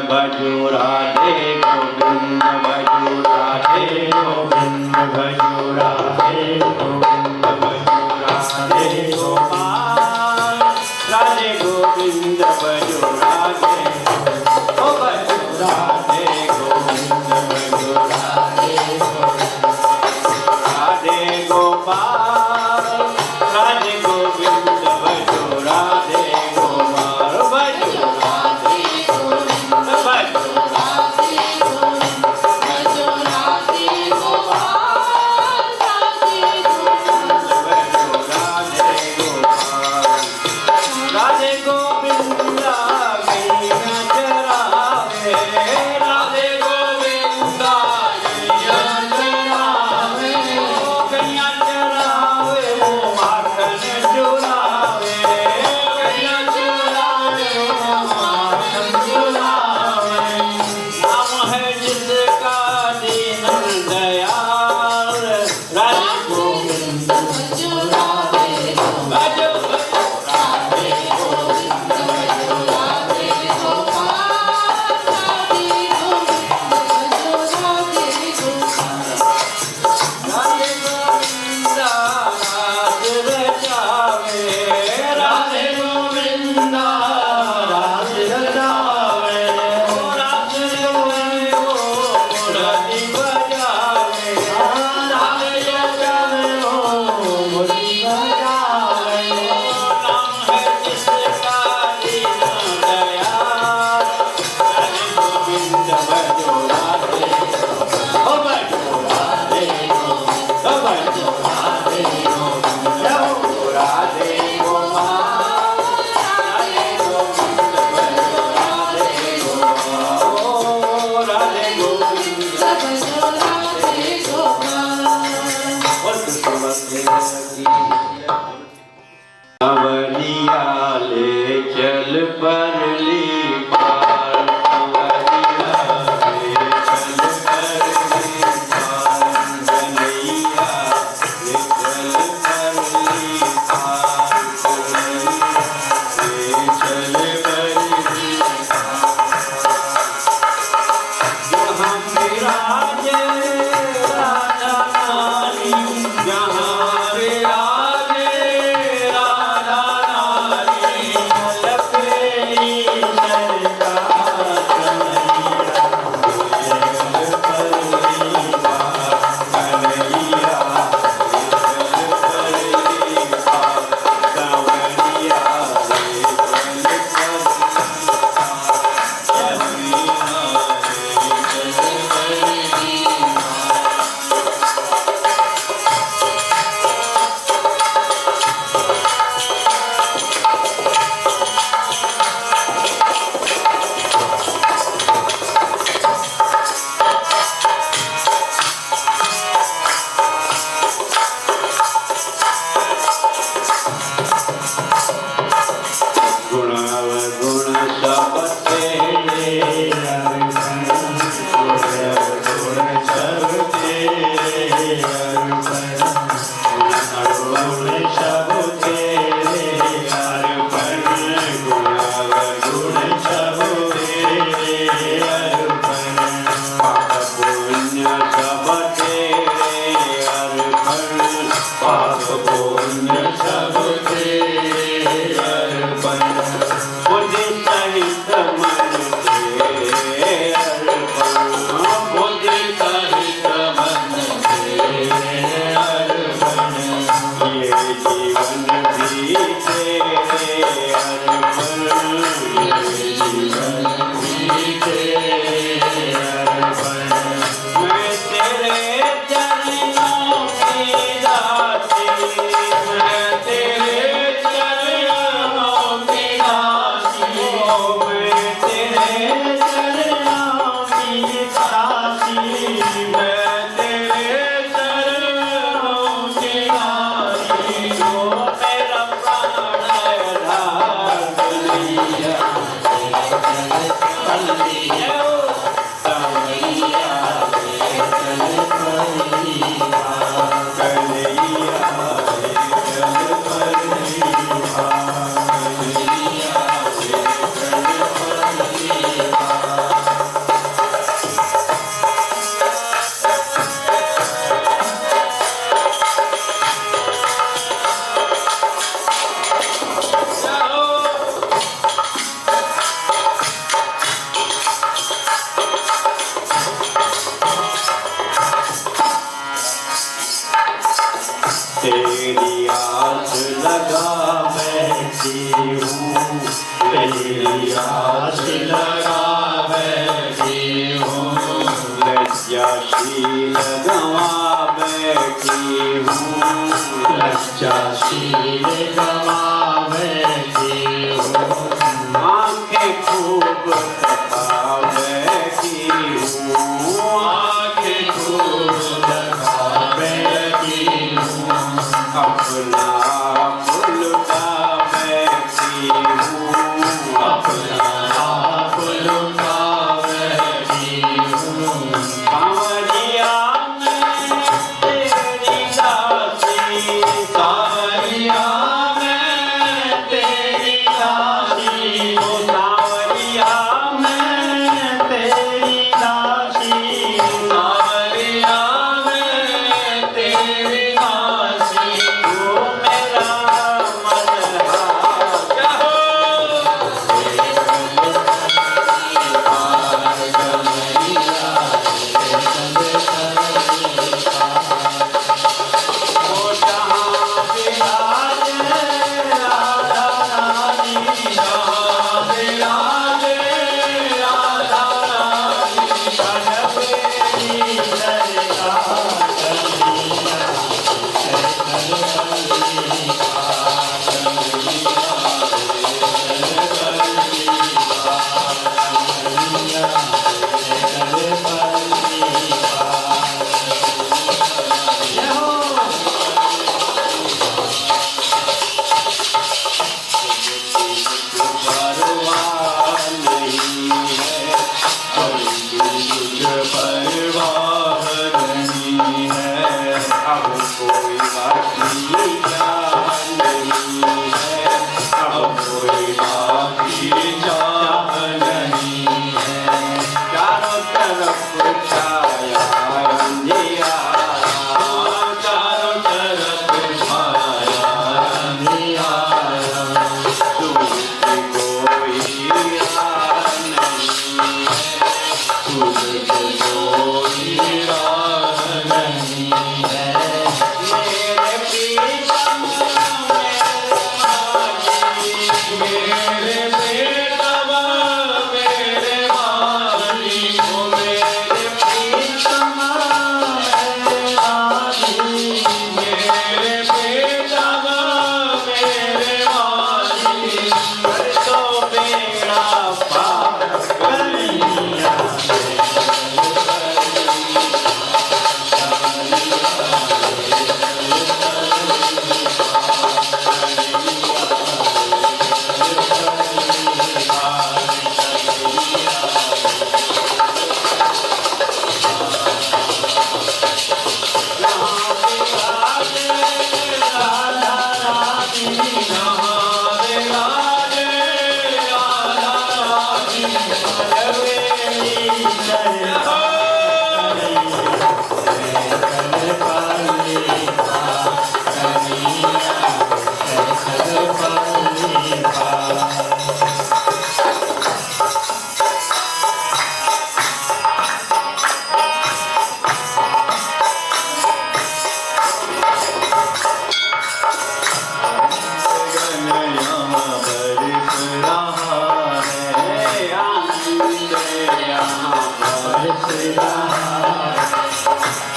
भजो राधे गोविंद भजो राधे गोविंद भजो राधे गोविंद भजो राधे गोपाल राधे गोविंद भजो राधे ओ भजो राधे गोविंद भजो राधे राधे गोपाल राधे गोविंद भजो राधे गोपाल भजो राधे गोविंद भजो राधे गोविंद भजो राधे गोपाल राधे गोविंद भजो राधे गोपाल राधे गोविंद गैया चरावे राधे गोविंद गैया चरावे गैया चरावे वो माखन चुरावे गैया चुरावे वो माखन चुरावे नाम है जिसका दीन दयाल राधे गोविंद भजो राधे भजो राधे गोविंद भजो राधे गोपाल राधे गोविंद भजो राधे गोपाल राधे गोविंद राज रचावे राधे गोविंद राज रचावे ओ राज रचावे ओ मुरली बजावे राधे रचावे ओ मुरली बजावे नाम है जिसका दीन दयाल राधे गोविंद भजो राधे ओ भजो राधे गोविंद भजो राधे गोविंद भजो राधे गोपाल राधे गोविंद भजो राधे गोपाल ओ राधे गोविंद भजो राधे गोपाल कंवरिया ले चल परली पार कंवरिया ले चल परली पार कन्हैया ले चल परली पार कन्हैया ले चल परली जहाँ विराजे राधा रानी जहाँ विराजे राधा रानी लपेटी सरकार कन्हैया ले चल परली पार कन्हैया ले चल परली पार कंवरिया ले चल परली पार कन्हैया ले चल परली पार गुण सब तेरे अर्पण गुण सब तेरे अर्पण गुण सब तेरे अर्पण गुण सब तेरे अर्पण पाप पुण्य सब तेरे अर्पण पाप पुण्य सब तेरे अर्पण बुद्धि सहित मन तेरे अर्पण बुद्धि सहित मन तेरे अर्पण ये जीवन भी तेरे अर्पण ये जीवन भी तेरे अर्पण मैं तेरे चरणों की दासी मैं तेरे चरणों की दासी मैं तेरे चरणों की दासी मैं तेरे चरणों की दासी जो मेरा प्राण आधार कन्हैया कन्हैया कन्हैया तेरी आस लगा बैठी हूँ, तेरी आस लगा बैठी हूँ, लज्जाशील गवा बैठी हूँ, लज्जाशील गवा बैठी हूँ, आंखें खूब लगा बैठी हूँ, आंखें खूब लगा बैठी हूँ, अपना लुटा बैठी हूँ, अपना लुटा बैठी हूँ, कांवरिया में तेरी दासी, कांवरिया में तेरी दासी, ओ कांवरिया में तेरी दासी, कांवरिया में तेरी दासी, ओ मेरा मनहारा हो। ओ जहाँ विराजे राधा रानी, जहाँ विराजे राधा रानी, कनवेली सरकार कन्हैया, परवाह नहीं है, परवाह नहीं है, अब कोई बाकी चाह नहीं है, अब कोई बाकी चाह नहीं है, चारों तरफ छाया अंधियारा, चारों तरफ छाया अंधियारा, तुझसे कोई राह नहीं है, तुझसे कोई राह नहीं है, मेरे प्रीतम मेरे माली, मेरे प्रीतम मेरे माली, ओ मेरे प्रीतम मेरे माली, मेरे प्रीतम मेरे माली, कर दो बेड़ा पार कन्हैया,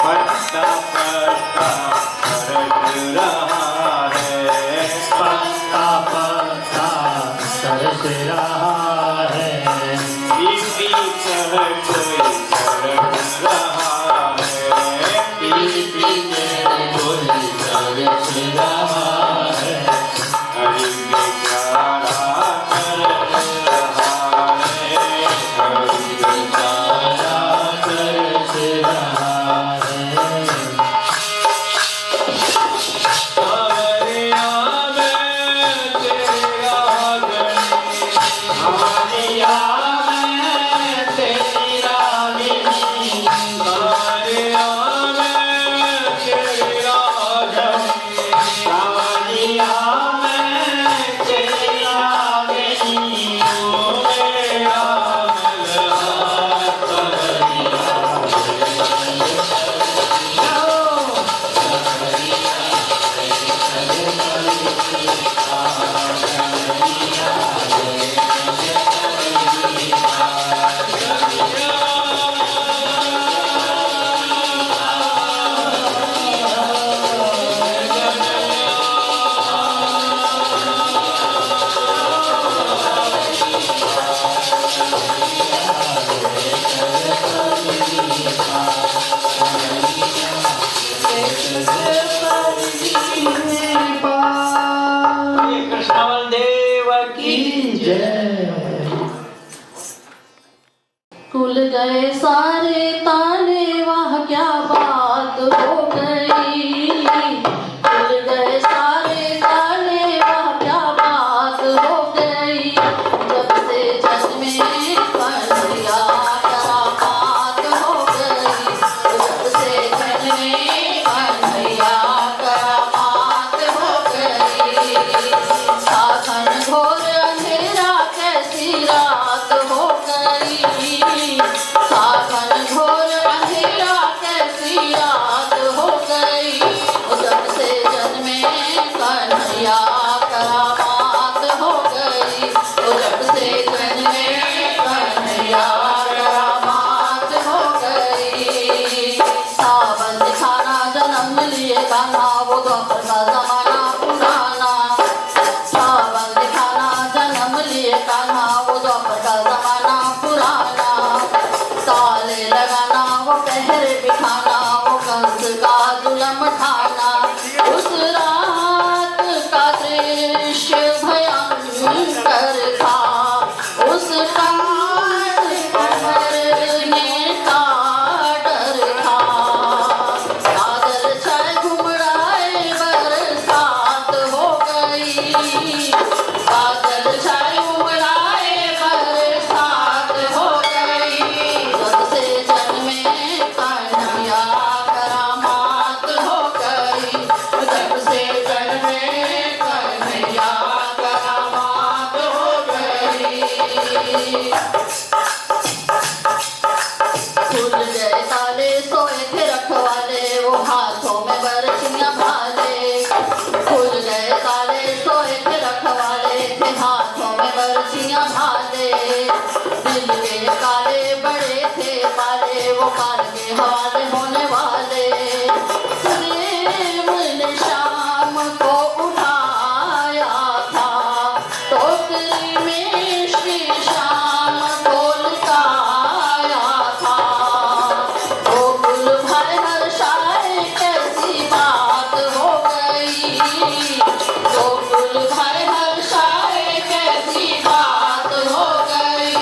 पत्ता पत्ता सरक रहा है, पत्ता पत्ता सरक रहा है, पीपी कह कोई सरक रहा है, पीपी कह कोई सरक रहा है, हरि बेचारा कर रहा है, हरि बेचारा कर रहा है, कांवरिया में तेरा गणी, कांवरिया में तेरा गए सारे ताले, वह क्या बात हो गई। खुल गए सारे ताले, वह क्या बात हो गई। जब से जन्मे कन्हैया करामात हो गई। जब से जन्मे कन्हैया करामात हो गई। साधन घोर अंधेरा कैसी रात हो गई। साधन घोर अंधेरा कैसी रात हो गई। जब से जन्मे कन्हैया करामात हो गई। जब से जन्मे कन्हैया करामात हो गई। सावन दिखाना जन्म लिए कान्हा, वो द्वापर का जमाना पुराना। सावन दिखाना जन्म लिए कान्हा, वो द्वापर का जमाना पुराना। ताले लगाना वो पहरे बिठाना, वो कंस का जुलम ठाना। उस रात का दृश्य भयंकर था। उस काल मरने का डर था। बादल छाए घुमड़ाए बरसात हो गई। बादल छाए घुमड़ाए बरसात हो गई। जब से जन्मे कन्हैया करामात हो गई। जब से जन्मे कन्हैया करामात हो गई। खुल गए ताले, सोए थे रखवाले, वो हाथों में बरछियां भाले। खुल गए ताले, सोए थे रखवाले, थे हाथों में बरछियां भाले। दिल के काले बड़े थे पाले, वो काल के हवाले होने वाले। प्रेम ने शाम को उठाया था, टोकरी में श्री श्याम को लुटाया था। गोकुल भर हर्षाए कैसी बात हो गई। गोकुल भर हर्षाए कैसी बात हो गई।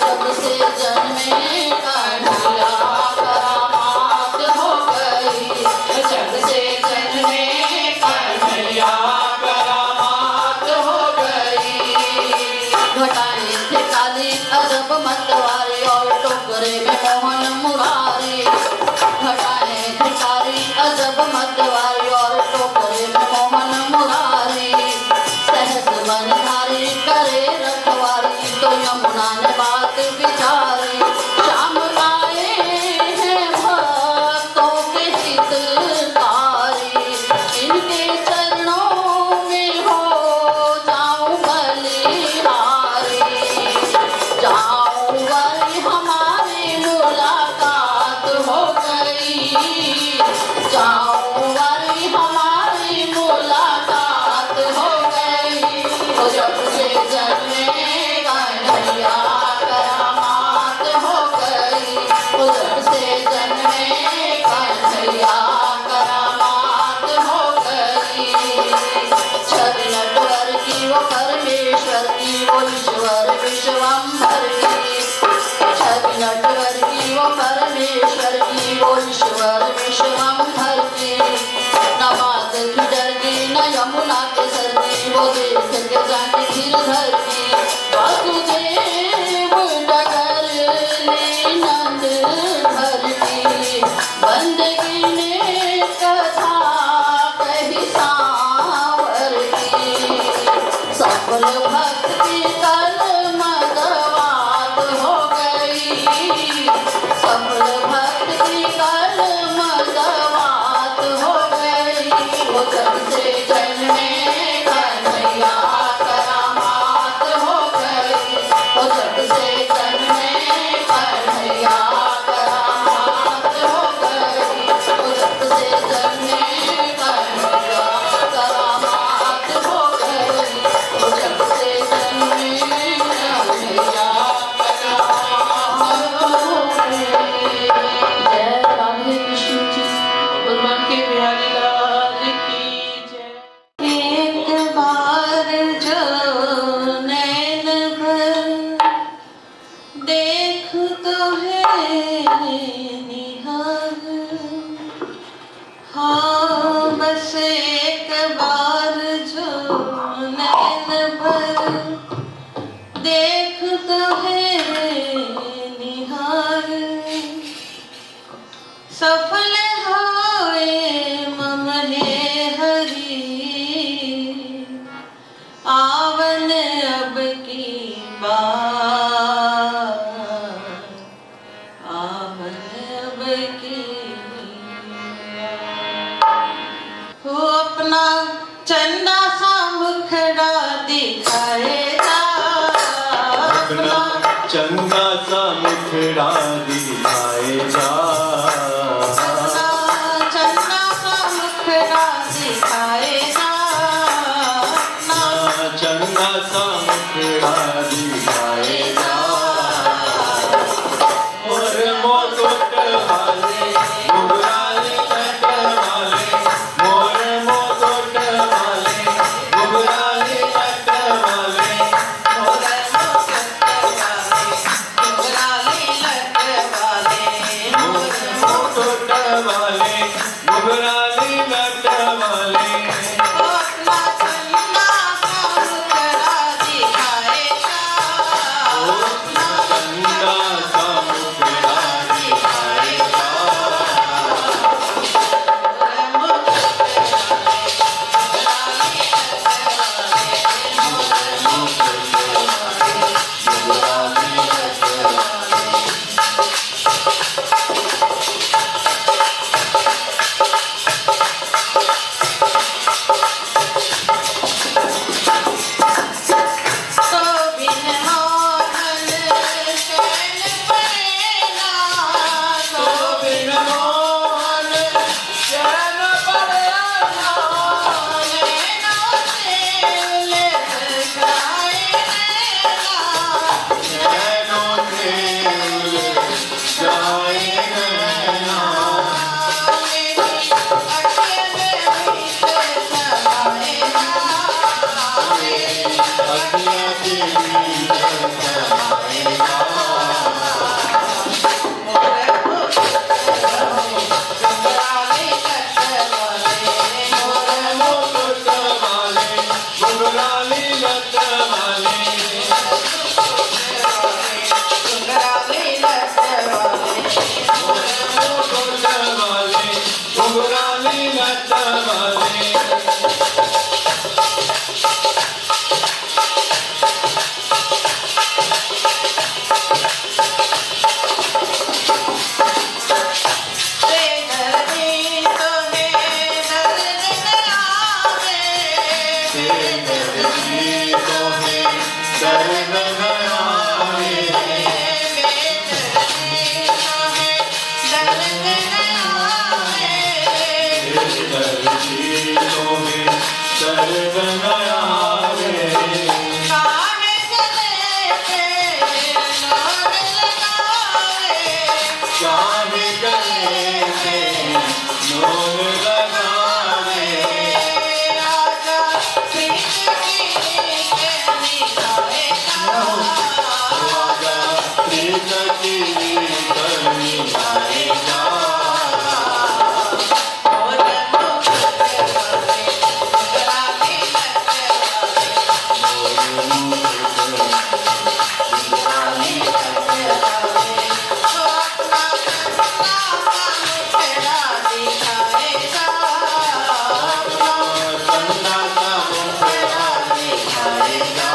जब से जन्मे कन्हैया करामात हो गई। जब से जन्मे कन्हैया करामात हो गई। घटाए थे काली अरब मतवारी, और टोकरे में मोहन मुरारी। घटाए थे काली अरब मतवारी, और टोकरे में मोहन मुरारी। सहज बनधारी करे रखवारी, तो यमुना ने बात विचारी। श्याम आए हैं भक्तों के हितकारी, इनके चरणों में हो जाऊं बलिहारी। जाऊं वही हमारी मुलाकात हो गई। जाऊं वही हमारी मुलाकात हो गई। जब से जन्मे कन्हैया करामात हो गई। जब से जन्मे कन्हैया करामात हो गई। छवि नटवर की वो परमेश्वर की, वो ईश्वर विश्वम्भर की। छवि नटवर की वो परमेश्वर की, वो ईश्वर विश्वम्भर की। चंदा सा मुखड़ा दिखाएगा अपना चंदा सा मुखड़ा दिखाएगा चंदा सा मुखड़ा दिखाएगा चंदा सा मुखड़ा दिखाएगा और मुकुट वाले घुघराले लट वाले मोर मुकुट वाले घुघराले लट वाले मुकुट वाले घुघराले लट वाले अपना चंदा सा मुखड़ा दिखाएगा चंदा सा मुखड़ा दिखाएगा तो बिन मोहन चैन पड़ेगा तो बिन मोहन चैन पड़ेगा नैनों से उलझ जाए नैना नैनों से जाए नैना मेरी अकेले भीतर समाएगा अखियाँ के भीतर समाएगा मुकुट वाले घुघराले लट वाले मुकुट वाले घुघराले लट वाले दर्द न आवे दर्दी तुम्हें दर्द न आवे चाहे गले से नून लगावे राजा प्रीत की करनी आएगा चंदा सा मुखड़ा दिखाएगा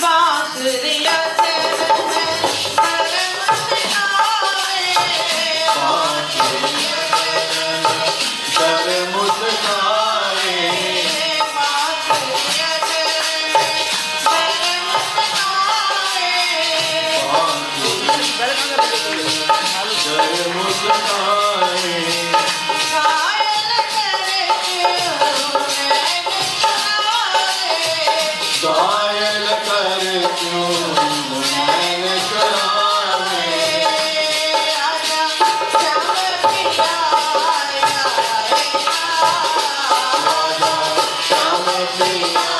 बांसुरिया कर मुस्काए कर मुस्काए घायल कर क्यों नैन चुरावे राजा श्याम पिया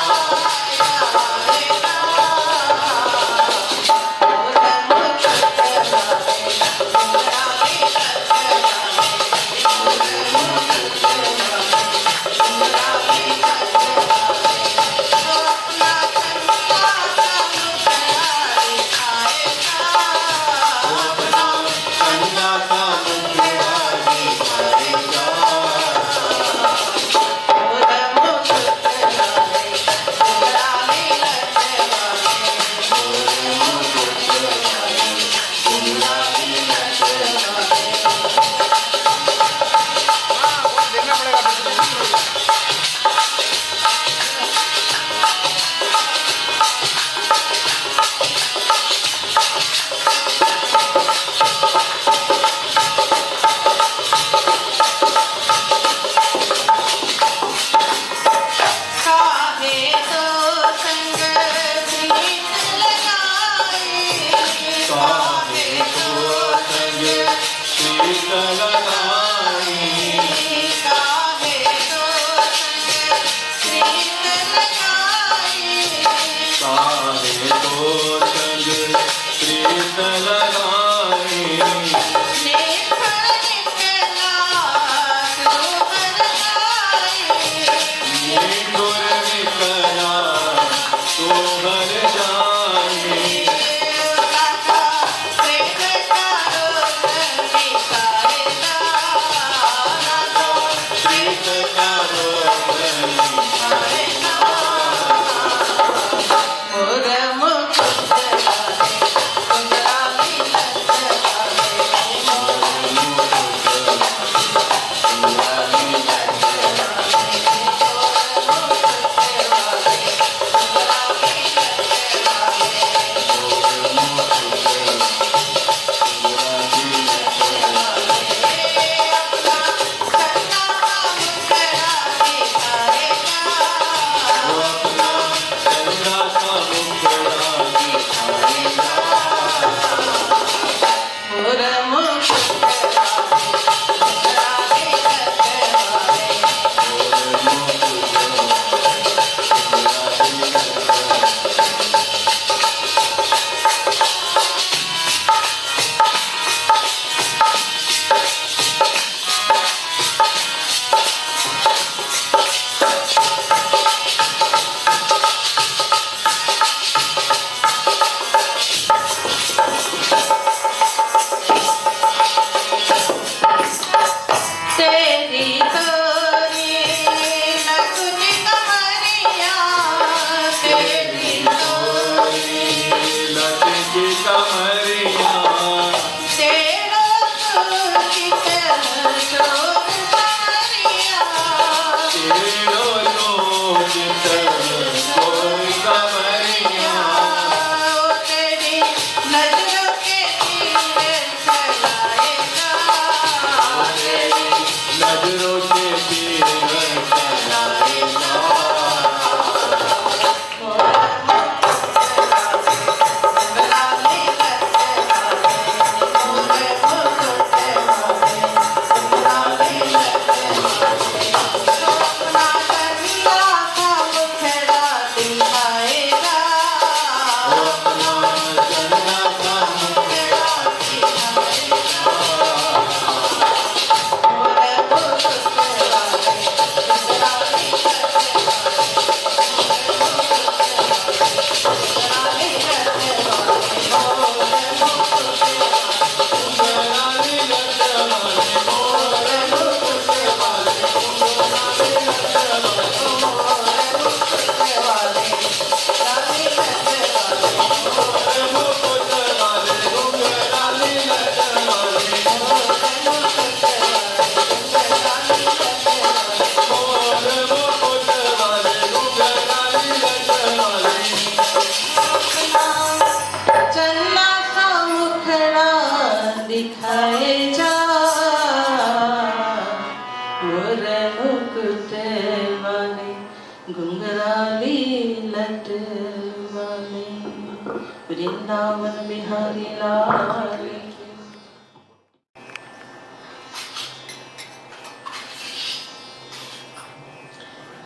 वृंदावन बिहारी लाल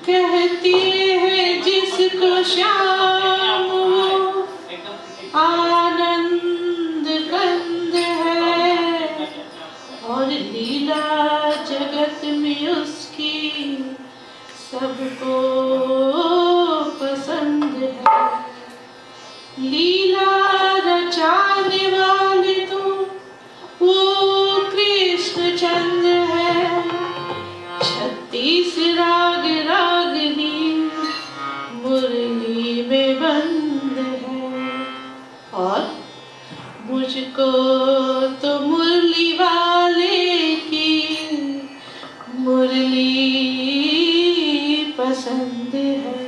कहती है जिसको श्याम वो आनंद कंद है और लीला जगत में उसकी सबको पसंद है। लीला रचाने वाले तो वो कृष्ण चंद्र है। 36 राग रागनी मुरली में बंद है और मुझको तो मुरली वाले की मुरली पसंद है।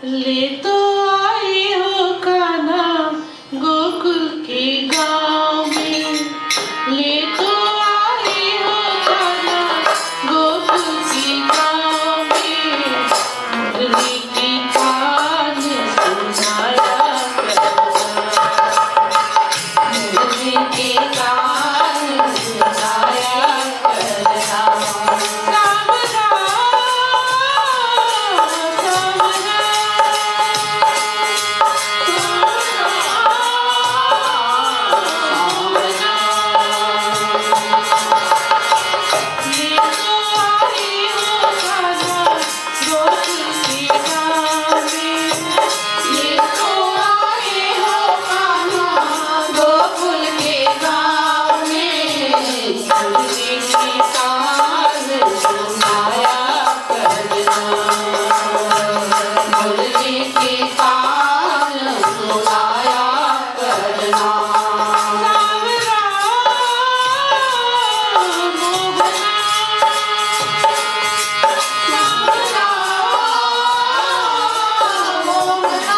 ले तो आए हो कान्हा गोकुल के गाँव में, ले तो आए हो कान्हा गोकुल के गाँव में। मुरली की तान सुनाया करना, मुरली की तान सुनाया करना। के कान सुनाया करना। सावरा मोहना, सावरा मोहना।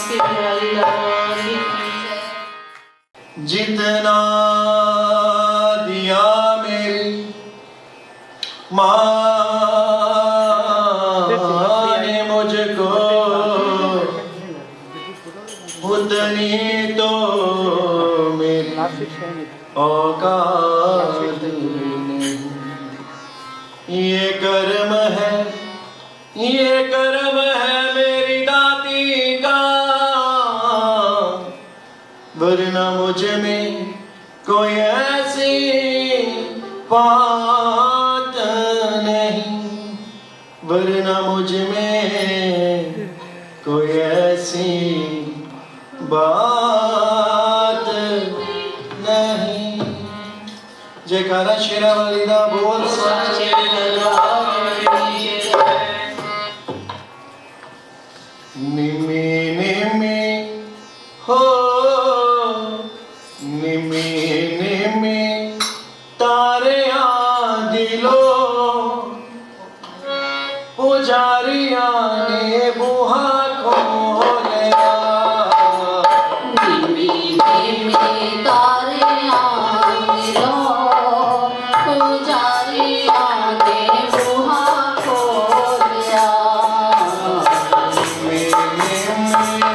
की प्यारी लाल की जितना दिया मेरी माँ ने मुझको उतनी तो मेरी औकात नहीं। ये कर्म है मेरी दाती का, वरना मुझ में कोई ऐसी बात नहीं, वरना मुझ में कोई ऐसी बात नहीं। जयकारा शेरा वाली दा बोल सच्चे दरबार की जय। निमी निमी हो निमी निमी तारे दिलो, पुजारिया ने बुहा खोलिया। निमी निमी तारियां दिलो, पुजारिया ने बुहा खोलिया। निमी निमी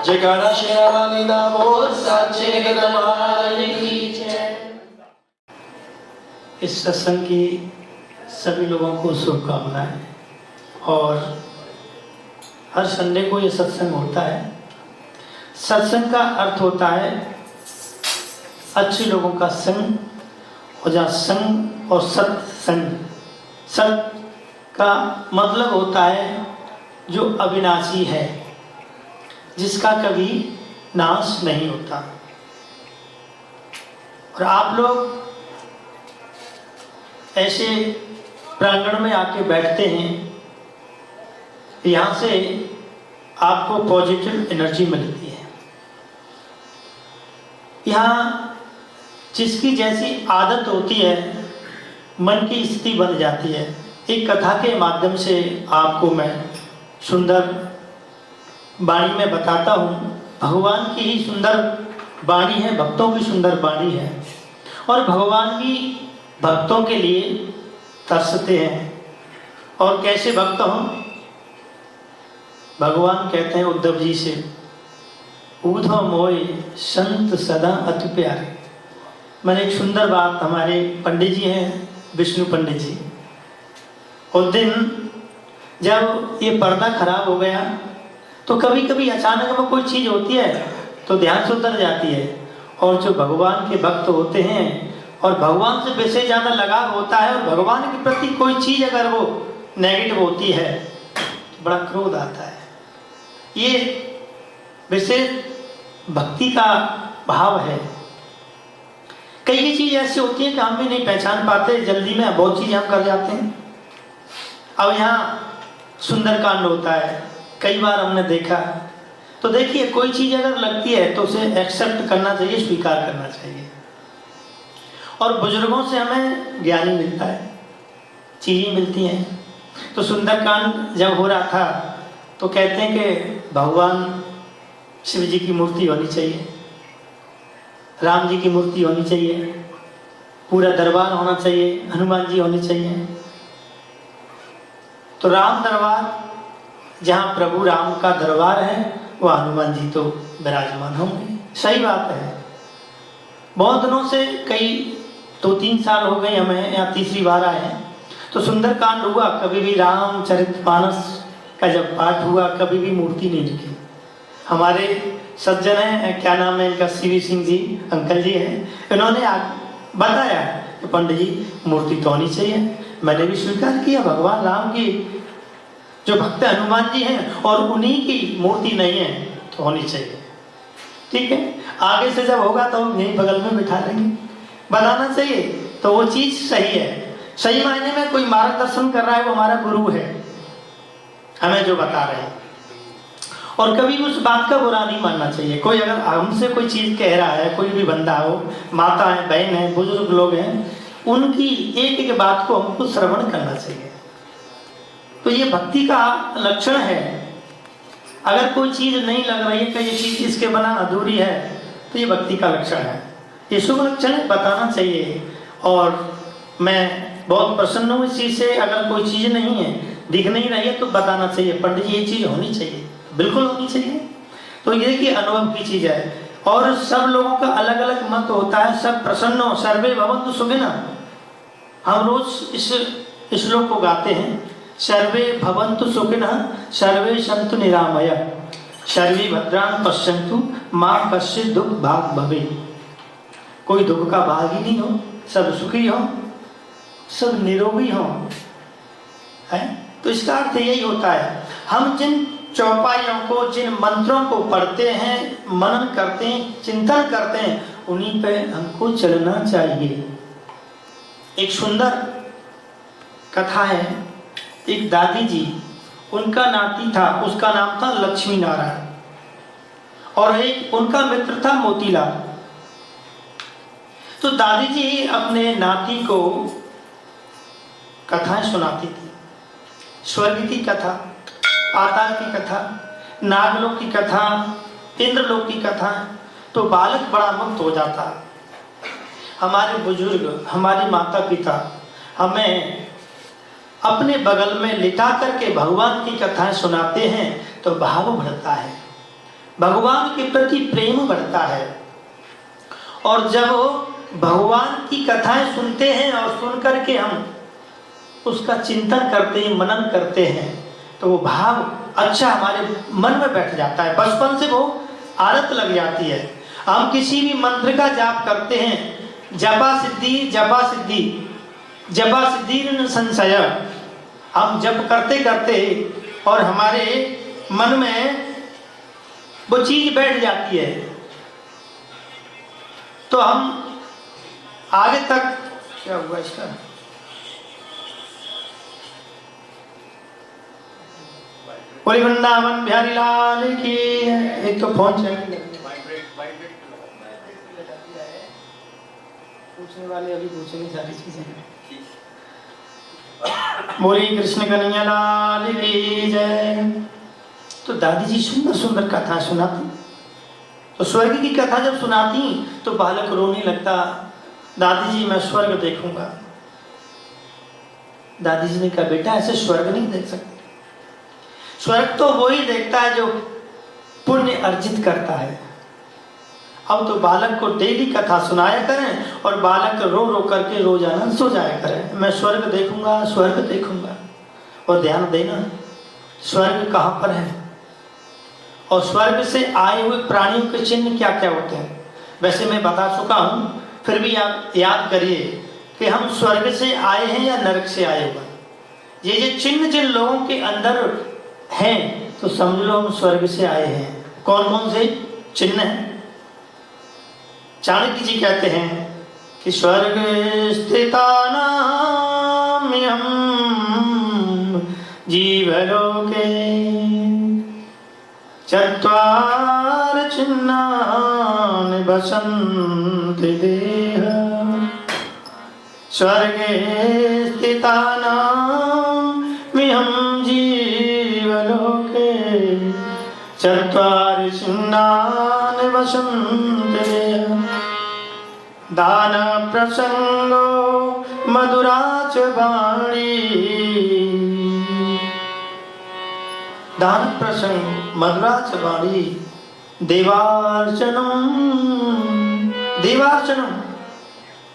जयकारा शेरावाली दा बोल सच्चे दरबार की जय। इस सत्संग की सभी लोगों को शुभकामनाएं। और हर संडे को ये सत्संग होता है। सत्संग का अर्थ होता है अच्छे लोगों का संग, और जहाँ संग और सत्संग, सत का मतलब होता है जो अविनाशी है, जिसका कभी नाश नहीं होता। और आप लोग ऐसे प्रांगण में आके बैठते हैं, यहाँ से आपको पॉजिटिव एनर्जी मिलती है। यहाँ जिसकी जैसी आदत होती है, मन की स्थिति बन जाती है। एक कथा के माध्यम से आपको मैं सुंदर वाणी में बताता हूँ। भगवान की ही सुंदर वाणी है, भक्तों की सुंदर वाणी है, और भगवान भी भक्तों के लिए तरसते हैं। और कैसे भक्त हों? भगवान कहते हैं उद्धव जी से, ऊधव मोय संत सदा अति प्यारे। मैंने एक सुंदर बात, हमारे पंडित जी हैं विष्णु पंडित जी, उस दिन जब ये पर्दा खराब हो गया तो कभी कभी अचानक में कोई चीज़ होती है तो ध्यान से उतर जाती है। और जो भगवान के भक्त होते हैं और भगवान से वैसे ज़्यादा लगाव होता है, और भगवान के प्रति कोई चीज़ अगर वो नेगेटिव होती है तो बड़ा क्रोध आता है। ये वैसे भक्ति का भाव है। कई चीज़ ऐसी होती है कि हम भी नहीं पहचान पाते, जल्दी में बहुत चीज़ हम कर जाते हैं। अब यहाँ सुंदरकांड होता है, कई बार हमने देखा। तो देखिए, कोई चीज़ अगर लगती है तो उसे एक्सेप्ट करना चाहिए, स्वीकार करना चाहिए। और बुजुर्गों से हमें ज्ञान मिलता है, चीज़ें मिलती हैं। तो सुंदरकांड जब हो रहा था तो कहते हैं कि भगवान शिव जी की मूर्ति होनी चाहिए, राम जी की मूर्ति होनी चाहिए, पूरा दरबार होना चाहिए, हनुमान जी होने चाहिए। तो राम दरबार, जहाँ प्रभु राम का दरबार है, वह हनुमान जी तो विराजमान होंगे। सही बात है। बहुत दिनों से, कई 2-3 साल हो गए हमें, यहाँ तीसरी बार आए हैं। तो सुंदरकांड हुआ, कभी भी रामचरितमानस का जब पाठ हुआ, कभी भी मूर्ति नहीं दिखी। हमारे सज्जन हैं, क्या नाम है इनका, सीवी सिंह जी अंकल जी हैं, इन्होंने बताया कि पंडित जी मूर्ति तो होनी चाहिए। मैंने भी स्वीकार किया, भगवान राम की जो भक्त हनुमान जी हैं और उन्हीं की मूर्ति नहीं है तो होनी चाहिए। ठीक है, आगे से जब होगा तो हम यहीं बगल में बिठा लेंगे, बनाना चाहिए। तो वो चीज़ सही है। सही मायने में कोई मार्गदर्शन कर रहा है, वो हमारा गुरु है, हमें जो बता रहे हैं। और कभी उस बात का बुरा नहीं मानना चाहिए। कोई अगर हमसे कोई चीज़ कह रहा है, कोई भी बंदा हो, माता है, बहन है, बुजुर्ग लोग हैं, उनकी एक एक बात को हमको श्रवण करना चाहिए। तो ये भक्ति का लक्षण है। अगर कोई चीज़ नहीं लग रही है कि ये चीज़ इसके बिना अधूरी है, तो ये भक्ति का लक्षण है, ये शुभ लक्षण है, बताना चाहिए। और मैं बहुत प्रसन्न हूँ इस चीज़ से। अगर कोई चीज़ नहीं है, दिख नहीं रही है, तो बताना चाहिए, पंडित जी ये चीज़ होनी चाहिए, बिल्कुल होनी चाहिए। तो ये कि अनुभव की चीज़ है। और सब लोगों का अलग अलग मत होता है। सब प्रसन्न हो, सर्वे भवन्तु सुखिनः। हम रोज इस श्लोक को गाते हैं, सर्वे भवन्तु सुखिनः सर्वे सन्तु निरामया सर्वे भद्राणि पश्यन्तु मां कश्चित् दुःख भाग् भवेत्। कोई दुख का भाग ही नहीं हो, सब सुखी हो, सब निरोगी हो, है। तो इसका अर्थ यही होता है। हम जिन चौपाइयों को, जिन मंत्रों को पढ़ते हैं, मनन करते हैं, चिंतन करते हैं, उन्हीं पे हमको चलना चाहिए। एक सुंदर कथा है। एक दादी जी, उनका नाती था, उसका नाम था लक्ष्मी नारायण, और एक उनका मित्र था मोतीलाल। तो दादी जी अपने नाती को कथाएं सुनाती थी। स्वर्ग की कथा, पाताल की कथा, नागलोक की कथा, इंद्रलोक की कथा। तो बालक बड़ा मुक्त हो जाता। हमारे बुजुर्ग, हमारे माता पिता हमें अपने बगल में लिटा करके भगवान की कथाएं सुनाते हैं, तो भाव बढ़ता है, भगवान के प्रति प्रेम बढ़ता है। और जब भगवान की कथाएं सुनते हैं और सुन करके हम उसका चिंतन करते हैं, मनन करते हैं, तो वो भाव अच्छा हमारे मन में बैठ जाता है। बचपन से वो आदत लग जाती है। हम किसी भी मंत्र का जाप करते हैं, जपा सिद्धि जपा सिद्धि जपा सिद्धि संशय, हम जप करते करते और हमारे मन में वो चीज बैठ जाती है, तो हम आगे तक। क्या हुआ इसका? बोली वृंदावन बिहारी लाल की। एक तो फोन चल पूछने वाले अभी पूछेंगे सारी चीजें। बोली कृष्ण कन्हैया लाल की जय। तो दादी जी सुंदर सुंदर कथा सुनाती। तो स्वर्ग की कथा जब सुनाती तो बालक रोने लगता, दादी जी मैं स्वर्ग देखूंगा। दादी जी ने कहा बेटा ऐसे स्वर्ग नहीं देख सकते। स्वर्ग तो वो ही देखता है जो पुण्य अर्जित करता है। अब तो बालक को डेली कथा सुनाया करें और बालक रो रो करके रोजाना सो जाया करें, मैं स्वर्ग देखूंगा, स्वर्ग देखूंगा। और ध्यान देना स्वर्ग कहाँ पर है और स्वर्ग से आए हुए प्राणियों के चिन्ह क्या क्या होते हैं। वैसे मैं बता चुका हूँ, फिर भी आप याद करिए कि हम स्वर्ग से आए हैं या नरक से आए हुए। ये चिन्ह जिन लोगों के अंदर हैं तो समझ लो हम स्वर्ग से आए हैं। कौन कौन से चिन्ह हैं? चाणक्य जी कहते हैं कि स्वर्ग स्थितानां जीवलोके चत्वार चिन्हानि वसन्ति देह। स्वर्गे स्थितानां जीवलोके चत्वारि चिन्हानि वसन्ति देह। दान प्रसंगो मधुरा च वाणी। दान प्रसंग मधुरा च वाणी। देवार्चनम। देवार्चनम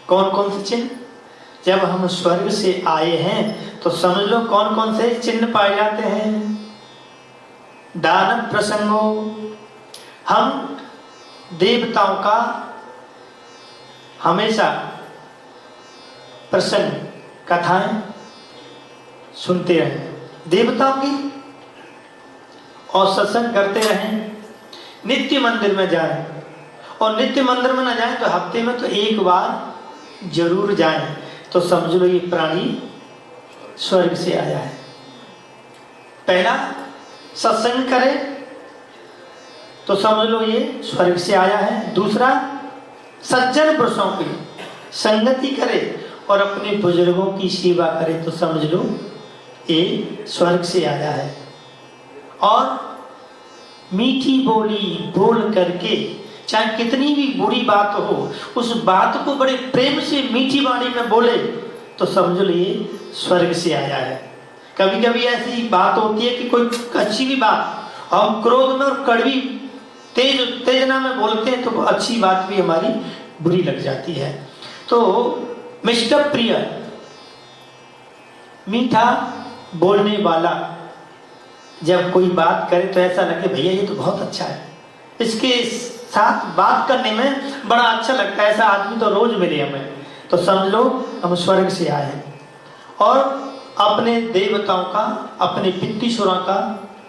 कौन कौन से चिन्ह? जब हम स्वर्ग से आए हैं तो समझ लो कौन कौन से चिन्ह पाए जाते हैं। दान प्रसंगो, हम देवताओं का हमेशा प्रसंग कथाएं सुनते रहें, देवताओं की, और सत्संग करते रहें। नित्य मंदिर में जाएं, और नित्य मंदिर में ना जाएं तो हफ्ते में तो एक बार जरूर जाएं, तो समझ लो ये प्राणी स्वर्ग से आया है। पहला सत्संग करें, तो समझ लो ये स्वर्ग से आया है। दूसरा, सज्जन पुरुषों की संगति करे और अपने बुजुर्गों की सेवा करे, तो समझ लो ये स्वर्ग से आया है। और मीठी बोली बोल करके, चाहे कितनी भी बुरी बात हो, उस बात को बड़े प्रेम से मीठी वाणी में बोले, तो समझ लो ये स्वर्ग से आया है। कभी कभी ऐसी बात होती है कि कोई अच्छी भी बात हम क्रोध में और कड़वी तेजना में बोलते हैं, तो अच्छी बात भी हमारी बुरी लग जाती है। तो मिस्टर प्रिय, मीठा बोलने वाला जब कोई बात करे तो ऐसा लगे भैया ये तो बहुत अच्छा है, इसके साथ बात करने में बड़ा अच्छा लगता है, ऐसा आदमी तो रोज मिले हमें, तो समझ लो हम स्वर्ग से आए हैं। और अपने देवताओं का, अपने पितृश्वरों का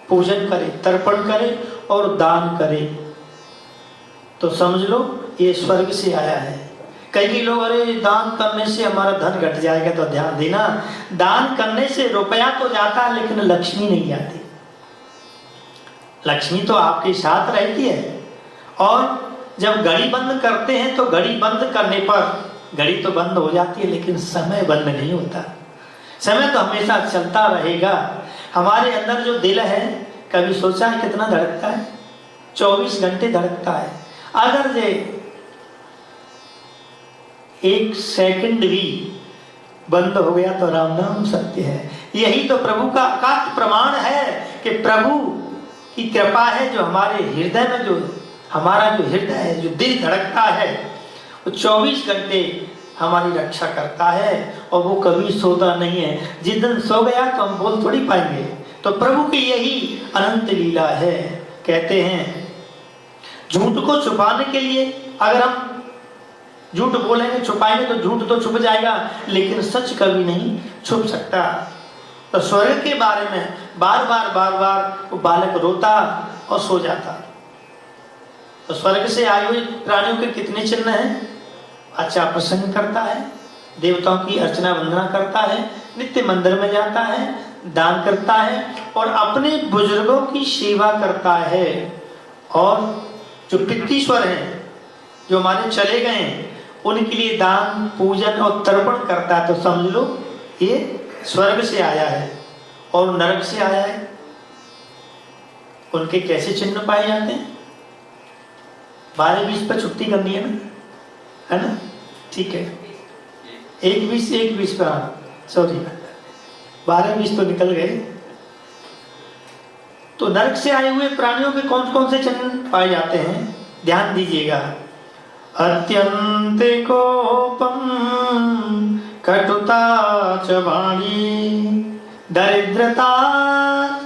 पूजन करे, तर्पण करे और दान करे, तो समझ लो ये स्वर्ग से आया है। कई लोग अरे दान करने से हमारा धन घट जाएगा, तो ध्यान देना, दान करने से रुपया तो जाता है लेकिन लक्ष्मी नहीं जाती। लक्ष्मी तो आपके साथ रहती है। और जब घड़ी बंद करते हैं तो घड़ी बंद करने पर घड़ी तो बंद हो जाती है लेकिन समय बंद नहीं होता, समय तो हमेशा चलता रहेगा। हमारे अंदर जो दिल है, कभी सोचा है कितना धड़कता है? 24 घंटे धड़कता है। अगर ये 1 सेकंड भी बंद हो गया तो राम नाम सत्य है। यही तो प्रभु का अकाट प्रमाण है कि प्रभु की कृपा है, जो हमारे हृदय में, जो हमारा जो हृदय है, जो दिल धड़कता है, वो 24 घंटे हमारी रक्षा करता है और वो कभी सोता नहीं है। जिस दिन सो गया तो हम बोल थोड़ी पाएंगे। तो प्रभु की यही अनंत लीला है। कहते हैं झूठ को छुपाने के लिए, अगर हम झूठ बोलेंगे, छुपाएंगे तो झूठ तो छुप जाएगा, लेकिन सच कभी नहीं छुप सकता। तो स्वर्ग के बारे में बार बार वो बालक रोता और सो जाता। तो स्वर्ग से आए हुए प्राणियों के कितने चिन्ह हैं? अच्छा प्रसन्न करता है, देवताओं की अर्चना वंदना करता है, नित्य मंदिर में जाता है, दान करता है और अपने बुजुर्गों की सेवा करता है। और जो पितृश्वर हैं, जो हमारे चले गए हैं, उनके लिए दान पूजन और तर्पण करता है। तो समझ लो ये स्वर्ग से आया है। और नरक से आया है, उनके कैसे चिन्ह पाए जाते हैं? 12-20 पर छुट्टी करनी है ना, है ना? ठीक है, 1-20 पर, सॉरी 12-20 तो निकल गए। तो नरक से आए हुए प्राणियों के कौन कौन से चिन्ह पाए जाते हैं? ध्यान दीजिएगा। अत्यंत कोपम कटुता च वाणी दरिद्रता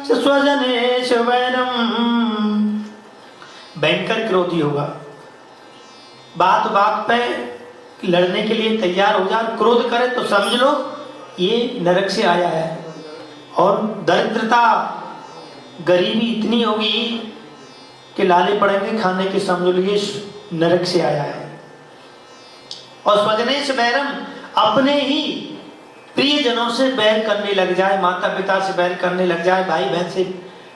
च स्वजनेश वैरम। भयंकर क्रोधी होगा, बात बात पे लड़ने के लिए तैयार हो जाए, क्रोध करे, तो समझ लो ये नरक से आया है। और दरिद्रता, गरीबी इतनी होगी कि लाले पड़ेंगे खाने के, समझ लो ये नरक से आया है। और स्वजनेश बैरम, अपने ही प्रियजनों से बैर करने लग जाए, माता पिता से बैर करने लग जाए, भाई बहन से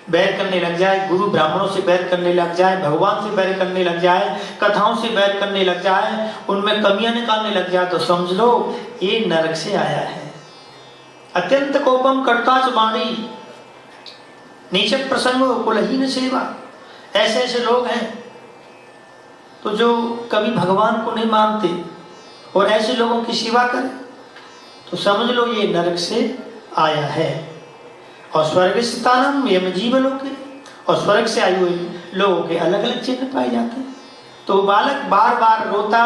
बैर करने लग जाए, गुरु ब्राह्मणों से बैर करने लग जाए, भगवान से बैर करने लग जाए, कथाओं से बैर करने लग जाए, उनमें कमियां निकालने लग जाए, तो समझ लो ये नरक से आया है। अत्यंत कोपम कर्ताच वाणी नीचे प्रसंग कुलहीन सेवा। ऐसे ऐसे लोग हैं तो जो कभी भगवान को नहीं मानते और ऐसे लोगों की सेवा करें, तो समझ लो ये नरक से आया है। और स्वर्ग स्थानम यम जीवलोक, और स्वर्ग से आए हुए लोगों के अलग अलग चिन्ह पाए जाते हैं। तो बालक बार बार रोता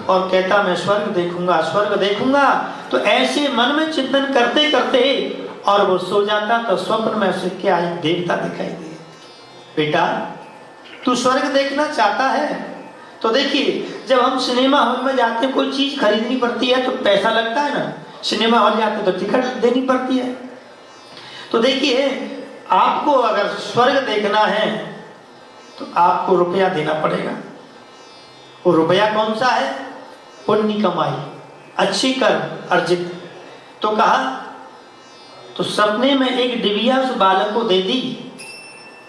और कहता मैं स्वर्ग देखूंगा, स्वर्ग देखूंगा। तो ऐसे मन में चिंतन करते करते और वो सो जाता, तो स्वप्न में उसे क्या एक देवता दिखाई दिए, बेटा तू स्वर्ग देखना चाहता है तो देखिए, जब हम सिनेमा हॉल में जाते हैं, कोई चीज खरीदनी पड़ती है तो पैसा लगता है ना, सिनेमा हॉल जाते तो टिकट देनी पड़ती है। तो देखिए, आपको अगर स्वर्ग देखना है तो आपको रुपया देना पड़ेगा। वो रुपया कौन सा है? पुण्य कमाई, अच्छी कर्म अर्जित। तो कहा, तो सपने में एक डिबिया उस बालक को दे दी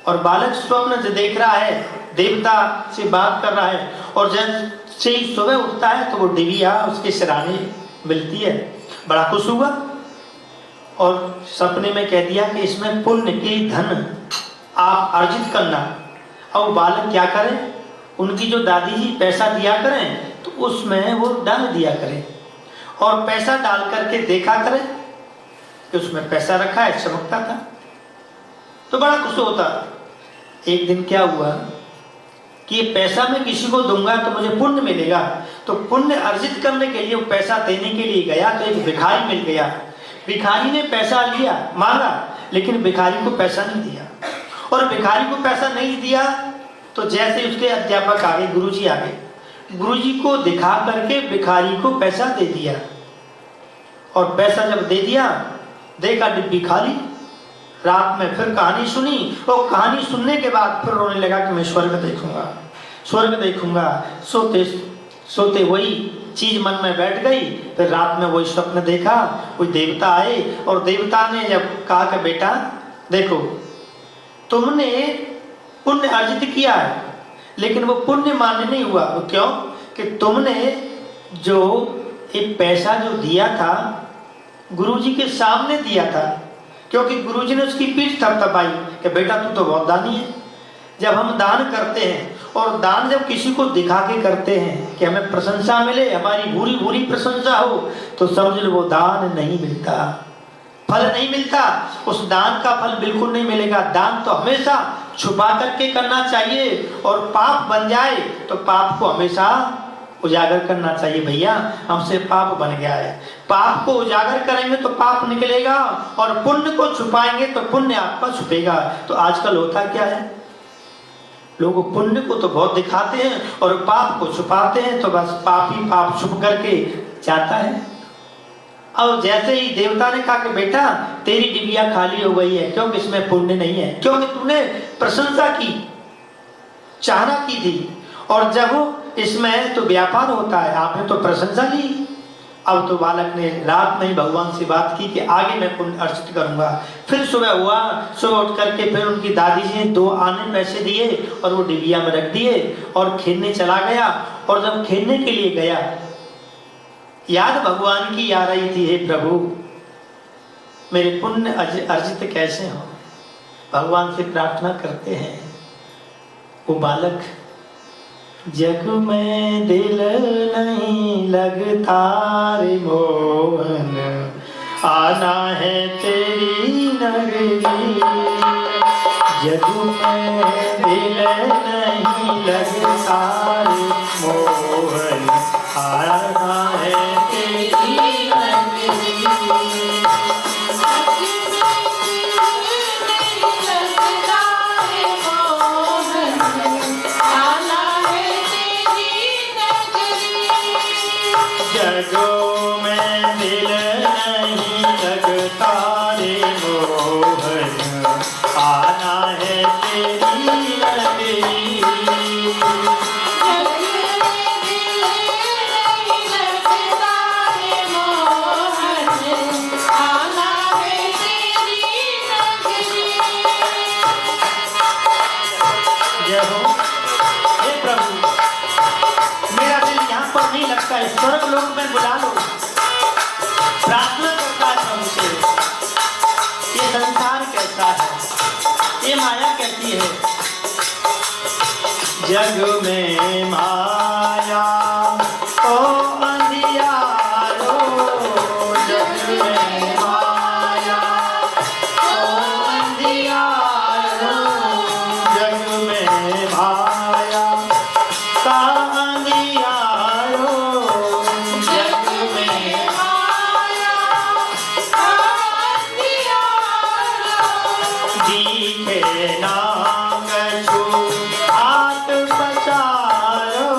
और बालक स्वप्न से देख रहा है देवता से बात कर रहा है। और जैसे ही सुबह उठता है तो वो डिबिया उसके सिराने मिलती है, बड़ा खुश हुआ और सपने में कह दिया कि इसमें पुण्य की धन आप अर्जित करना। अब बालक क्या करें, उनकी जो दादी जी पैसा दिया करें तो उसमें वो दान दिया करें और पैसा डाल करके देखा करें कि उसमें पैसा रखा है, चमकता था तो बड़ा खुश होता। एक दिन क्या हुआ कि ये पैसा मैं किसी को दूंगा तो मुझे पुण्य मिलेगा, तो पुण्य अर्जित करने के लिए वो पैसा देने के लिए गया तो एक भिखारी मिल गया। भिखारी ने पैसा लिया, मांगा, लेकिन भिखारी को पैसा नहीं दिया। और भिखारी को पैसा नहीं दिया तो जैसे उसके अध्यापक आ गए, गुरुजी आ गए, गुरुजी को दिखा करके भिखारी को पैसा दे दिया। और पैसा जब दे दिया, देखा डिब्बी खाली। रात में फिर कहानी सुनी और कहानी सुनने के बाद फिर रोने लगा कि मैं स्वर्ग देखूंगा, स्वर्ग देखूंगा। सोते सोते वही चीज मन में बैठ गई। फिर रात में वही स्वप्न देखा, कोई देवता आए और देवता ने जब कहा कि बेटा देखो तुमने पुण्य अर्जित किया है, लेकिन वो पुण्य मान्य नहीं हुआ। वो क्यों कि तुमने जो एक पैसा जो दिया था गुरुजी के सामने दिया था, क्योंकि गुरुजी ने उसकी पीठ थपथपाई कि बेटा तू तो बहुत दानी है। जब हम दान करते हैं और दान जब किसी को दिखा के करते हैं कि हमें प्रशंसा मिले, हमारी भूरी भूरी प्रशंसा हो, तो समझ लो वो दान नहीं मिलता, फल नहीं मिलता। उस दान का फल बिल्कुल नहीं मिलेगा। दान तो हमेशा छुपा करके करना चाहिए और पाप बन जाए तो पाप को हमेशा उजागर करना चाहिए। भैया हमसे पाप बन गया है, पाप को उजागर करेंगे तो पाप निकलेगा और पुण्य को छुपाएंगे तो पुण्य आपका छुपेगा। तो आजकल होता क्या है, लोग पुण्य को तो बहुत दिखाते हैं और पाप को छुपाते हैं, तो बस पाप ही पाप छुप करके जाता है। और जैसे ही देवता ने कहा कि बेटा तेरी डिबिया खाली हो गई है, क्योंकि इसमें पुण्य नहीं है, क्योंकि तूने प्रशंसा की, चाहना की थी, और जब इसमें तो व्यापार होता है, आपने तो प्रशंसा ली। अब तो बालक ने रात में ही भगवान से बात की कि आगे मैं पुण्य अर्जित करूंगा। फिर सुबह हुआ, सुबह उठ करके फिर उनकी दादी जी ने 2 आने पैसे दिए और वो डिबिया में रख दिए और खेलने चला गया। और जब खेलने के लिए गया, याद भगवान की आ रही थी, हे प्रभु मेरे पुण्य अर्जित कैसे हो। भगवान से प्रार्थना करते हैं। वो बालक, जग में दिल नहीं लगता रे मोहन, आना है तेरी नगरी। जग में दिल नहीं लगता रे मोहन, आना है तेरी नगरी। जगों में दिल नहीं लगता रे मोहन, आना है तेरी नगरी। स्वर्ग लोक में बुला लो, प्रार्थना करता है प्रभु से। ये संसार कैसा है, ये माया कैसी है। जग में माया ओ अंधियारो, जग में माया ओ अंधियारो, जग में माया का अंधियारो, दिखे ना कछु हाथ पसारो,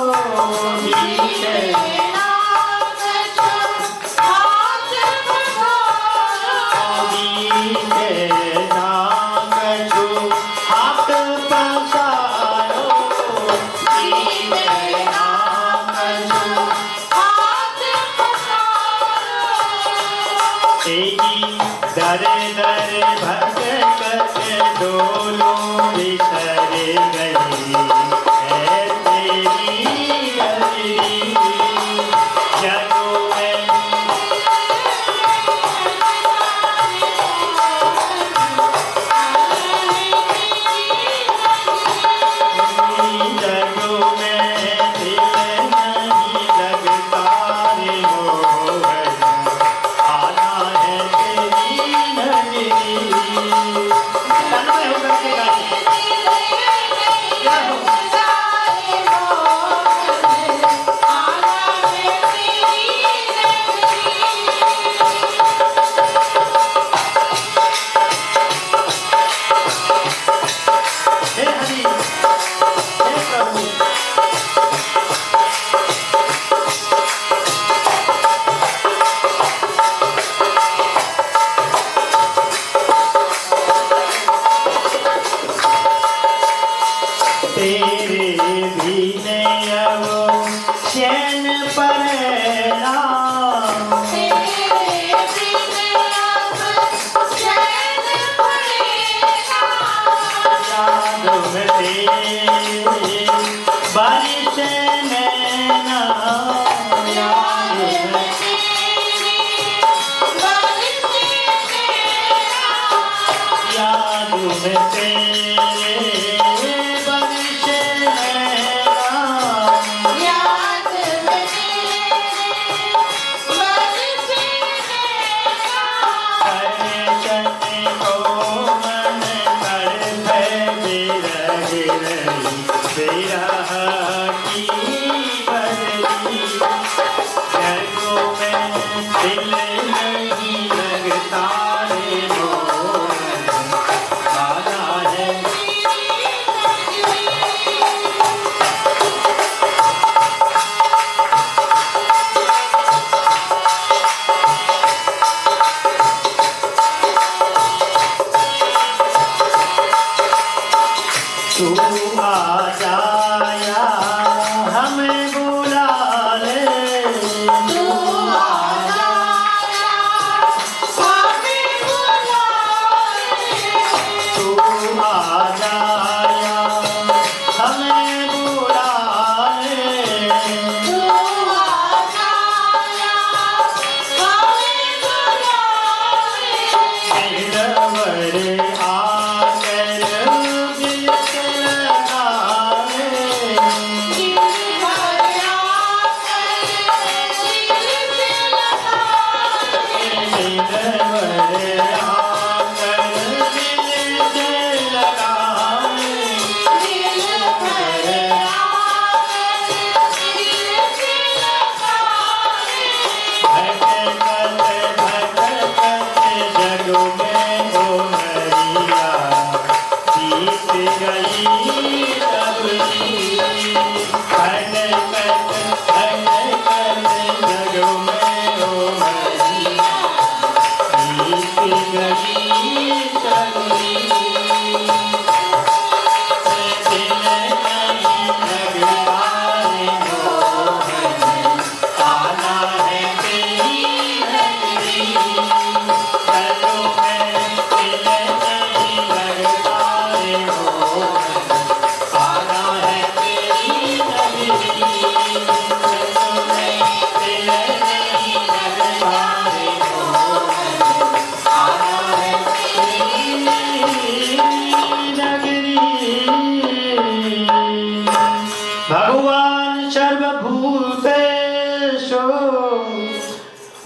भूतेषु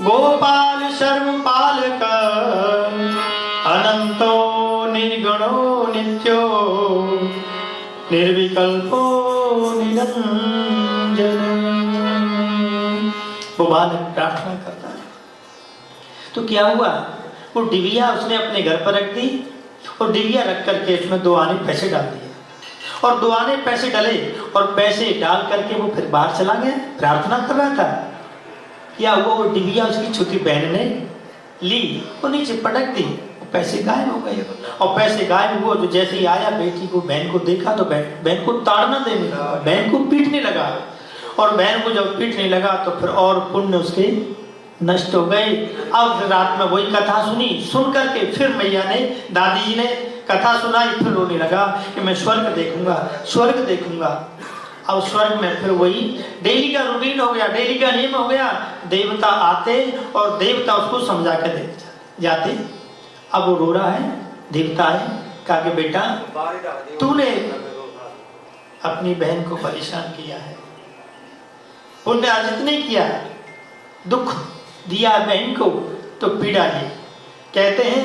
गोपाल सर्वपालक अनंतो निर्गुणो नित्यो निर्विकल्पो निरंजन। वो बालक प्रार्थना करता है। तो क्या हुआ, वो डिबिया उसने अपने घर पर रख दी और डिबिया रख करके उसमें 2 आने पैसे डाल दिए और 2 आने पैसे डले और पैसे डाल करके वो फिर बाहर चला गया, प्रार्थना कर रहा था। क्या हुआ, वो डिबिया उसकी छोटी बहन ने ली, वो नीचे पटक दी, पैसे गायब हो गए। और पैसे गायब हुआ तो जैसे ही आया बेटी को बहन को देखा तो बहन को ताड़ना देने लगा, बहन को पीटने लगा। और बहन को जब पीटने लगा तो फिर और पुण्य उसके नष्ट हो गए। अब रात में वही कथा सुनी, सुन करके फिर मैया ने, दादी जी ने कथा सुनाई, फिर रोने लगा कि मैं स्वर्ग देखूंगा, स्वर्ग देखूंगा। अब स्वर्ग में फिर वही डेली का रूटीन हो गया, डेली का नियम हो गया। देवता आते और देवता उसको समझा कर दे जाते। अब वो रो रहा है, देवता है, कहा कि बेटा तूने अपनी बहन को परेशान किया है, पुण्य अर्जित नहीं किया, दुख दिया बहन को तो पीड़ा ली। कहते हैं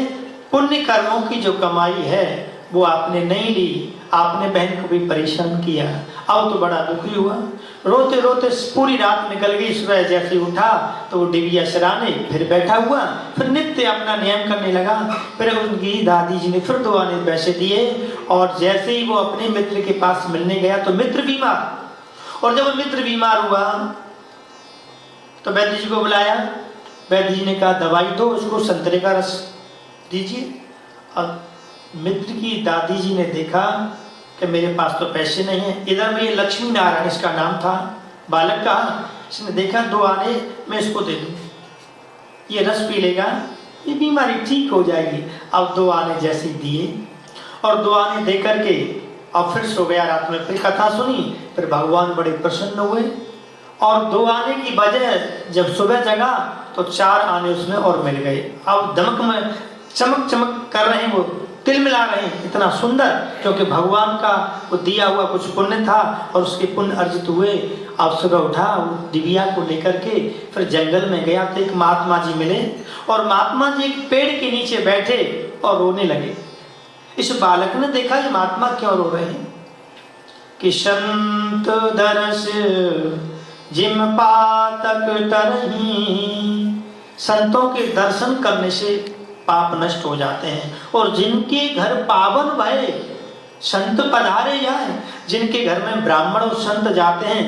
पुण्य कर्मों की जो कमाई है वो आपने नहीं ली, आपने बहन को भी परेशान किया। अब तो बड़ा दुखी हुआ, रोते रोते पूरी रात निकल गई। सुबह जैसे उठा तो वो डिबिया शराने फिर बैठा हुआ, फिर नित्य अपना नियम करने लगा। फिर उनकी दादी जी ने फिर 2 आने पैसे दिए और जैसे ही वो अपने मित्र के पास मिलने गया तो मित्र बीमार, और जब मित्र बीमार हुआ तो वैद्य जी को बुलाया। वैद्य जी ने कहा दवाई दो उसको, संतरे का रस दीजिए। और मित्र की दादी जी ने देखा कि मेरे पास तो पैसे नहीं है। इधर में ये लक्ष्मी नारायण इसका नाम था, बालक का, इसने देखा 2 आने मैं इसको दे दूं, ये रस पी लेगा, ये बीमारी ठीक हो जाएगी। अब 2 आने जैसे दिए और 2 आने दे करके अब फिर सो गया। रात में फिर कथा सुनी, फिर भगवान बड़े प्रसन्न हुए और 2 आने की बजाय जब सुबह जगा तो 4 आने उसमें और मिल गए। अब दमक में चमक चमक कर रहे हैं, वो तिल मिला रहे हैं, इतना सुंदर, क्योंकि भगवान का वो दिया हुआ कुछ पुण्य था और उसके पुण्य अर्जित हुए। अब सुबह उठा, वो डिबिया को लेकर के फिर जंगल में गया तो एक महात्मा जी मिले और महात्मा जी एक पेड़ के नीचे बैठे और रोने लगे। इस बालक ने देखा ये महात्मा क्यों रो रहे हैं कि संत दरस जिम पातक तरही, संतों के दर्शन करने से पाप नष्ट हो जाते हैं और जिनके घर पावन भय संत पधारे जाए, जिनके घर में ब्राह्मण और संत जाते हैं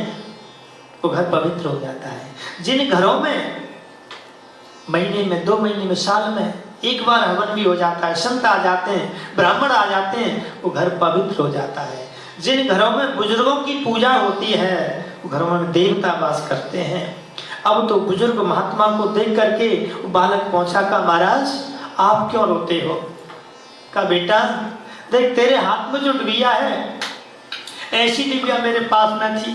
वो घर पवित्र हो जाता है। जिन घरों में महीने में 2 महीने में साल में एक बार हवन भी हो जाता है, संत आ जाते हैं, ब्राह्मण आ जाते हैं, वो घर पवित्र हो जाता है। जिन घरों में बुजुर्गों की पूजा होती है वो घरों में देवता वास करते हैं। अब तो बुजुर्ग महात्मा को देख करके बालक पहुंचा, का महाराज आप क्यों रोते हो? का बेटा देख तेरे हाथ में जो डिबिया है ऐसी डिबिया मेरे पास न थी।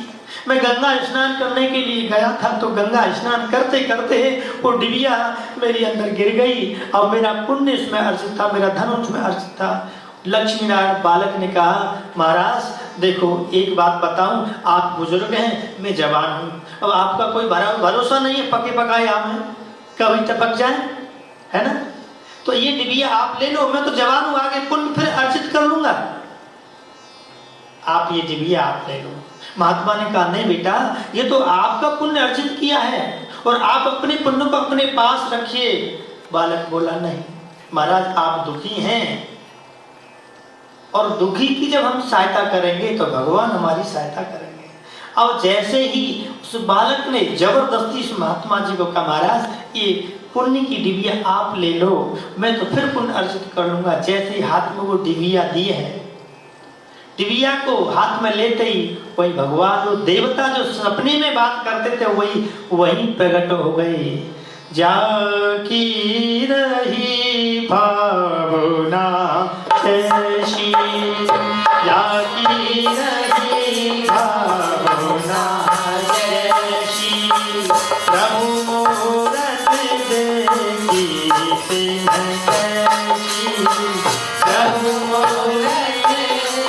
मैं गंगा स्नान करने के लिए गया था तो गंगा स्नान करते करते वो डिबिया मेरे अंदर गिर गई। अब मेरा पुण्य इसमें अर्जित था, मेरा धन उसमें अर्जित था। लक्ष्मी नारायण बालक ने कहा महाराज देखो एक बात बताऊं, आप बुजुर्ग हैं, मैं जवान हूँ, अब आपका कोई भरोसा नहीं है पके पकाए आम है, कभी टपक जाए, है ना? तो ये डिबिया आप ले लो, मैं तो जवान हूँ, आगे पुण्य फिर अर्जित कर लूंगा, आप ये डिबिया आप ले लो। महात्मा ने कहा नहीं बेटा, ये तो आपका पुण्य अर्जित किया है और आप अपने पुण्य को अपने पास रखिए। बालक बोला नहीं महाराज आप दुखी हैं और दुखी की जब हम सहायता करेंगे तो भगवान हमारी सहायता करेंगे। अब जैसे ही उस बालक ने जबरदस्ती उस महात्मा जी को कहा महाराज ये पुण्य की डिबिया आप ले लो, मैं तो फिर पुण्य अर्जित कर लूंगा। जैसे ही हाथ में वो डिबिया दिए है, डिबिया को हाथ में लेते ही वही भगवान जो देवता जो सपने में बात करते थे वही प्रकट हो गए। जाकी रही भावना ऐसी, जाकी रही भावना ऐसी, प्रभु मूरत देखी सिंह कैसी, प्रभु मूरत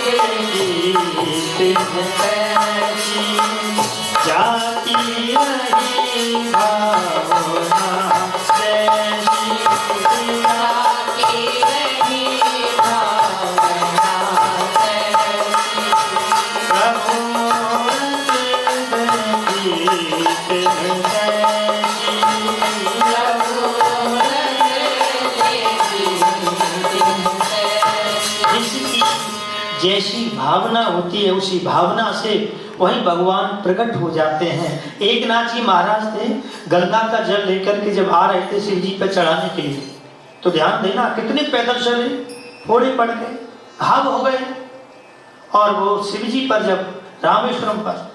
देखी सिंह कैसी, जाकी जिसकी जैसी भावना होती है उसी भावना से वही भगवान प्रकट हो जाते हैं। एक नाथ जी महाराज थे, गंगा का जल लेकर के जब आ रहे थे शिव जी पर चढ़ाने के लिए, तो ध्यान देना कितने पैदल चले, फोड़े पड़ गए, घाव हो गए, और वो शिव जी पर जब रामेश्वरम पर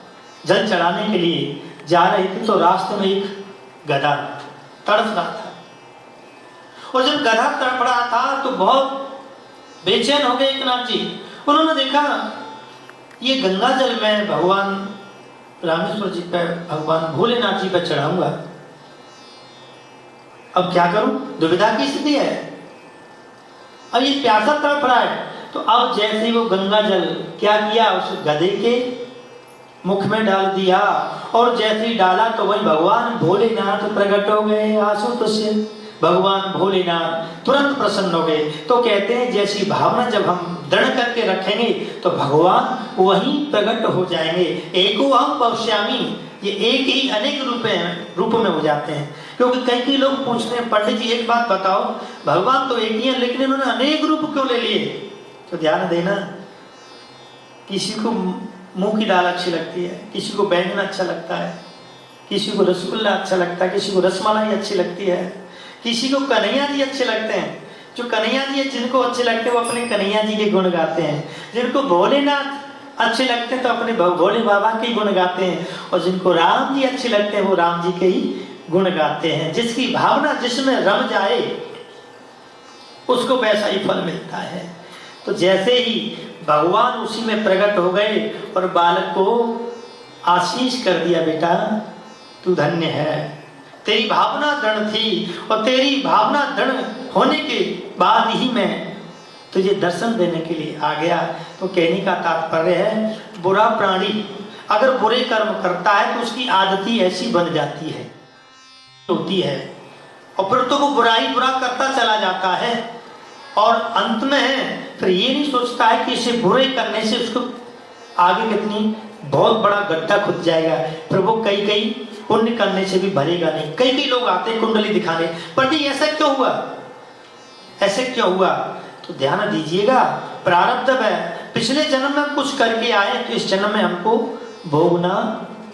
जल चढ़ाने के लिए जा रहे थे तो रास्ते में एक गधा तड़प रहा था, और जब गधा तड़प रहा था तो बहुत बेचैन हो गए एक नाथ जी। उन्होंने देखा ये गंगा जल में भगवान रामेश्वर जी पे, भगवान भोलेनाथ जी पे चढ़ाऊंगा, अब क्या करूं, दुविधा की स्थिति है, अब ये प्यासा तड़प रहा है। तो अब जैसे ही वो गंगा जल क्या किया, उस गधे के मुख में डाल दिया, और जैसे ही डाला तो वही भगवान भोलेनाथ प्रकट हो गए। आशुतोष भगवान भोलेनाथ तुरंत प्रसन्न हो गए। तो कहते हैं जैसी भावना जब हम दृढ़ करके रखेंगे तो भगवान वहीं प्रकट हो जाएंगे। एको अहम पश्यामि, ये एक ही अनेक रूप में हो जाते हैं। क्योंकि कई लोग पूछते हैं पंडित जी एक बात बताओ, भगवान तो एक ही है लेकिन इन्होंने अनेक रूप क्यों ले लिए? तो ध्यान देना, किसी को मुंह की दाल अच्छी लगती है, किसी को बैंगन अच्छा लगता है, किसी को रसगुल्ला अच्छा लगता है, किसी को रसमलाई अच्छी लगती है, किसी को कन्हैया जी अच्छे लगते हैं। जो कन्हैया जी जिनको अच्छे लगते हैं वो अपने कन्हैया जी के गुण गाते हैं, जिनको भोलेनाथ अच्छे लगते हैं तो अपने भोले बाबा के गुण गाते हैं, और जिनको राम जी अच्छे लगते हैं वो राम जी के ही गुण गाते हैं। जिसकी भावना जिसमें रम जाए उसको वैसा ही फल मिलता है। तो जैसे ही भगवान उसी में प्रकट हो गए और बालक को आशीष कर दिया, बेटा तू धन्य है, तेरी भावना दृढ़ थी, और तेरी भावना दृढ़ होने के बाद ही मैं तुझे दर्शन देने के लिए आ गया। तो कहने का तात्पर्य है, बुरा प्राणी अगर बुरे कर्म करता है तो उसकी आदत ही ऐसी बन जाती है, होती है, और फिर तो वो बुराई बुरा करता चला जाता है, और अंत में फिर ये नहीं सोचता है कि इसे बुरे करने से उसको आगे कितनी बहुत बड़ा गड्ढा खुद जाएगा, फिर वो कई पुण्य करने से भी भरेगा नहीं। कई लोग आते हैं कुंडली दिखाने, पर नहीं ऐसा क्यों हुआ, ऐसे क्यों हुआ? तो ध्यान दीजिएगा, प्रारब्ध है, पिछले जन्म में कुछ करके आए तो इस जन्म में हमको भोगना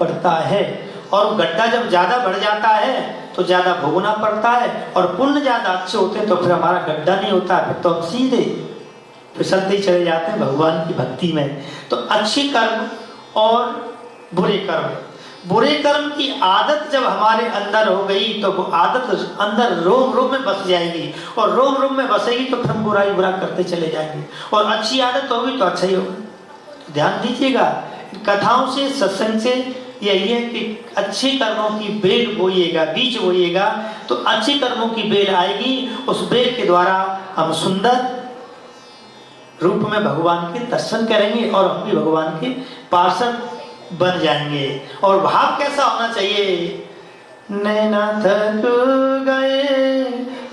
पड़ता है, और गड्ढा जब ज्यादा बढ़ जाता है तो ज्यादा भोगना पड़ता है, और पुण्य ज्यादा अच्छे होते हैं तो फिर हमारा गड्ढा नहीं होता, फिर तो हम सीधे फिसलते ही चले जाते हैं भगवान की भक्ति में। तो अच्छे कर्म और बुरे कर्म की आदत जब हमारे अंदर हो गई तो वो आदत अंदर रोम रोम में बस जाएगी, और रोम रोम में बसेगी तो फिर हम बुरा करते चले जाएंगे, और अच्छी आदत होगी तो अच्छा ही होगा। ध्यान दीजिएगा, कथाओं से सत्संग से यही है कि अच्छे कर्मों की बेल बोइएगा, बीज बोइएगा, तो अच्छे कर्मों की बेल आएगी, उस बेल के द्वारा हम सुंदर रूप में भगवान के दर्शन करेंगे और हम भी भगवान के पार्षद बन जाएंगे। और भाव कैसा होना चाहिए? नैना थक गए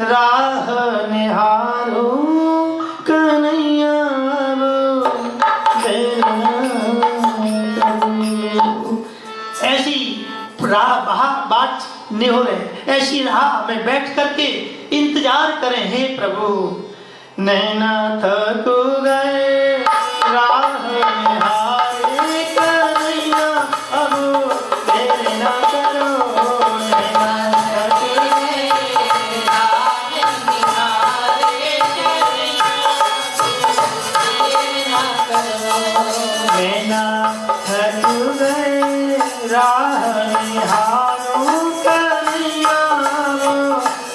राह निहारो कन्हैया ऐसी बाट निहोरे, ऐसी राह में बैठ करके इंतजार करें, हे प्रभु नैना थक गए राह निहारे कन्हैया अब देर न करो, नैना थक गए राह निहारे कन्हैया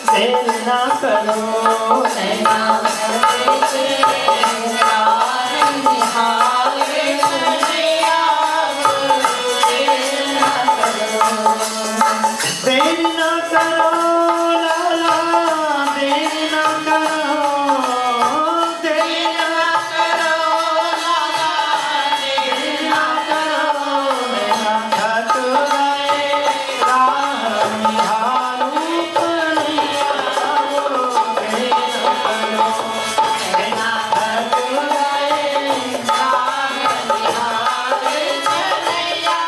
देर न करो, नैना थक गए राह निहारो कन्हैया देर न करो, नैना देर न करो लाला, देर न करो, देर न करो लाला, देर न करो, नैना थक गए राह निहारो कन्हैया देर न करो, नैना थक गए राह निहारे कन्हैया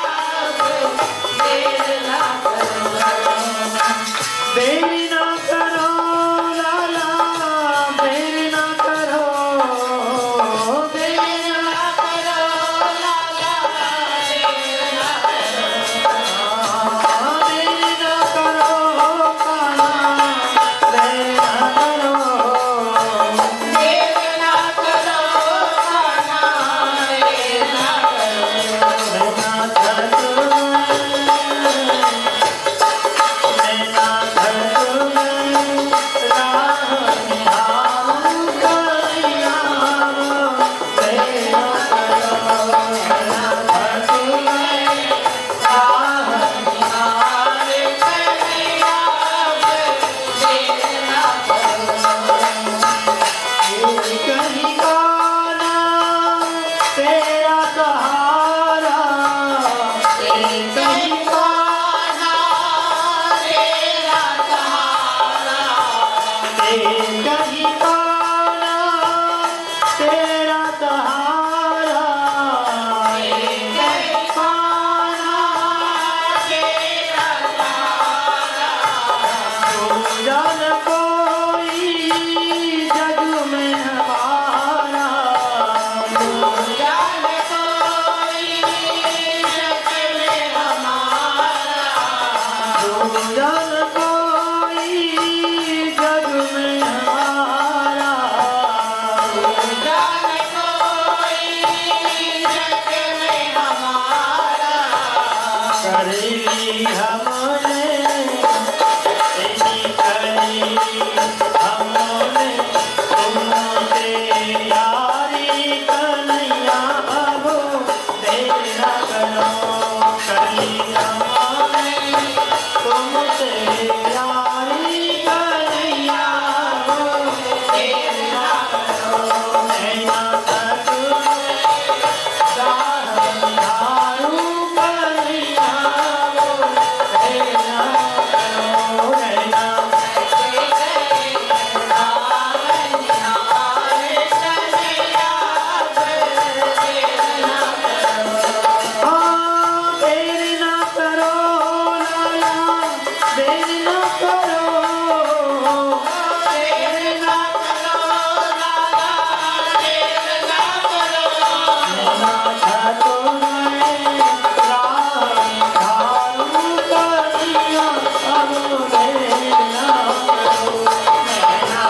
देर न जान कोई जग में हमारा, जान कोई जग में हमारा, जान कोई जग में हमारा, जान कोई जग में हमारा, करेली हमने ऐसी करी हमने तुमसे यारी कन्हैया, अब देर न करो, करी हमने तुमसे यारी कन्हैया, अब देर न करो, नैना तक दाहन धारू कन्हैया, देर न करो, नैना देर न करो लाला, देर न करो, देर ना करो लाला, देर ना करो, नैना ठाकुर राम धारू कन्हैया, अब देर न करो, नैना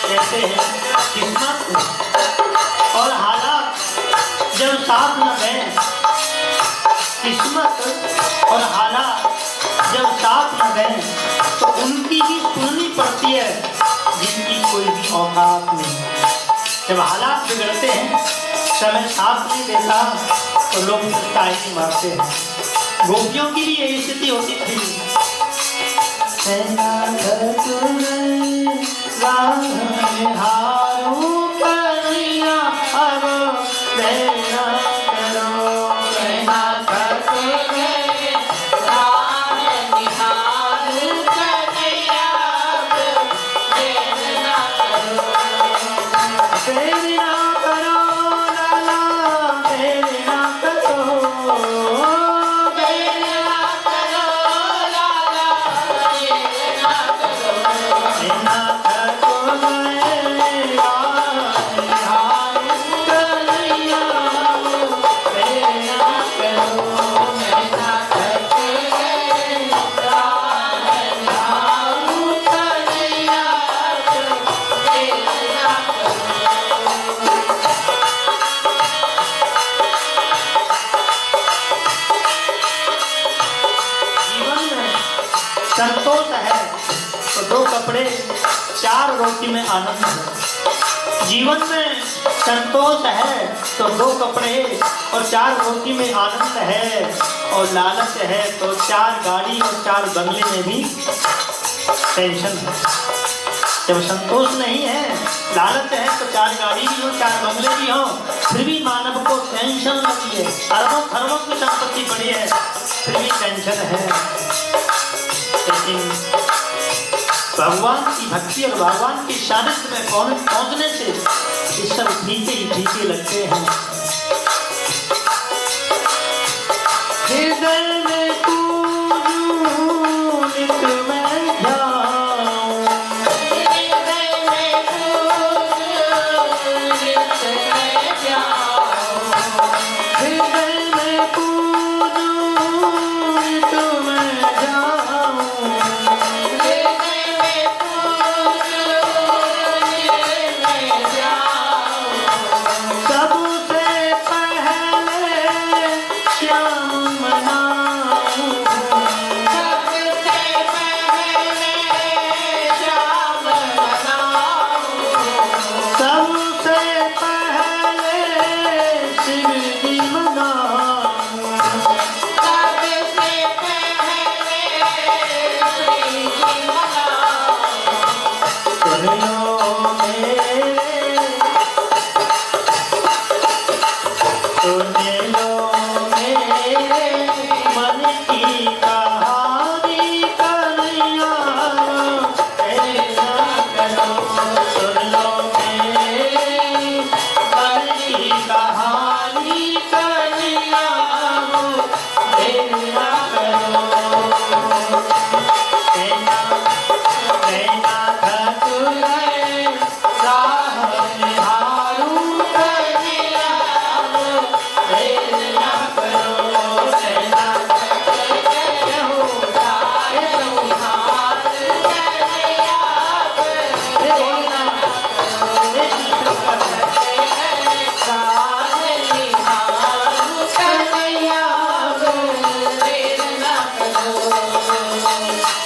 कहते हैं किस्मत और हालात जब साथ न दें, किस्मत और हालात जब साथ न दें तो उनकी भी सुननी पड़ती है जिनकी कोई भी औकात नहीं। जब हालात बिगड़ते हैं, समय साथ नहीं देता तो लोग ताली मारते हैं। गोपियों की भी यही स्थिति होती थी। हारू कन्हैया, अब देर न करो, नैना देर न करो लाला, देर न करो, देर ना करो लाला, देर ना करो, नैना ठाकुर हारू कन्हैया, देर न करो, नैना हारू कन्हैया, जीवन में संतोष है तो 2 कपड़े 4 रोटी में आनंद है। जीवन में संतोष है तो 2 कपड़े और 4 रोटी में आनंद है, और लालच है तो 4 गाड़ी और 4 बंगले में भी टेंशन है। जब संतोष नहीं है, लालच है तो 4 गाड़ी भी हो, 4 बंगले भी हो, फिर भी मानव को टेंशन लगती है। अरबों खरबों की संपत्ति पड़ी है, फिर भी टेंशन है। लेकिन भगवान की भक्ति और भगवान की सानिध्य में पहुंचने से ये सब फीके ही फीके लगते हैं। हृदय में पूजूं नित मैं जाऊं, हृदय में पूजूं नित मैं जाऊं, हृदय में पूजूं नित मैं जाऊं, हृदय में पूजूं नित मैं जाऊं, सबसे पहले श्याम मना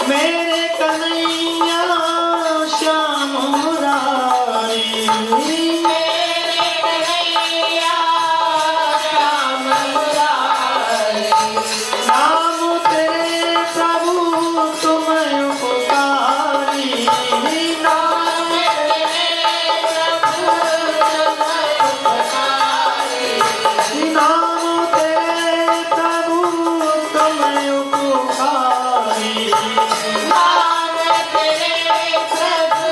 मेरे कन्हैया श्याम मुरारी मेरे कन्हैया श्याम मुरारी नाम तेरे प्रभु तुम उपकारी नाम तेरे प्रभु तुम उपकारी नाम तेरे प्रभु तुम उपकारी नाम तेरे प्रभु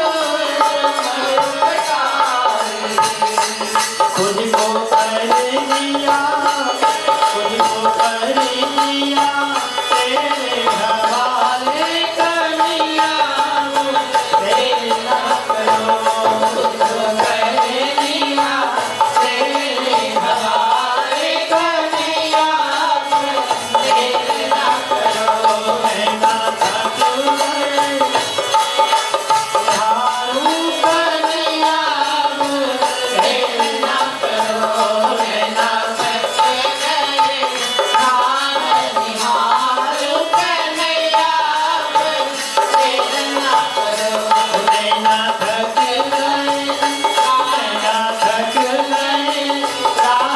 तुम उपकारी खुद को कर दिया तेरे हवाले कन्हैया तेरे ना करो कन्हैया तेरे हवाले कन्हैया तेरे ना करो मैं ना थकूं हारू कन्हैया तेरे ना करो मैं ना सकते गए नाम निहार कन्हैया तेरे ना करो मैं ना थक गए राह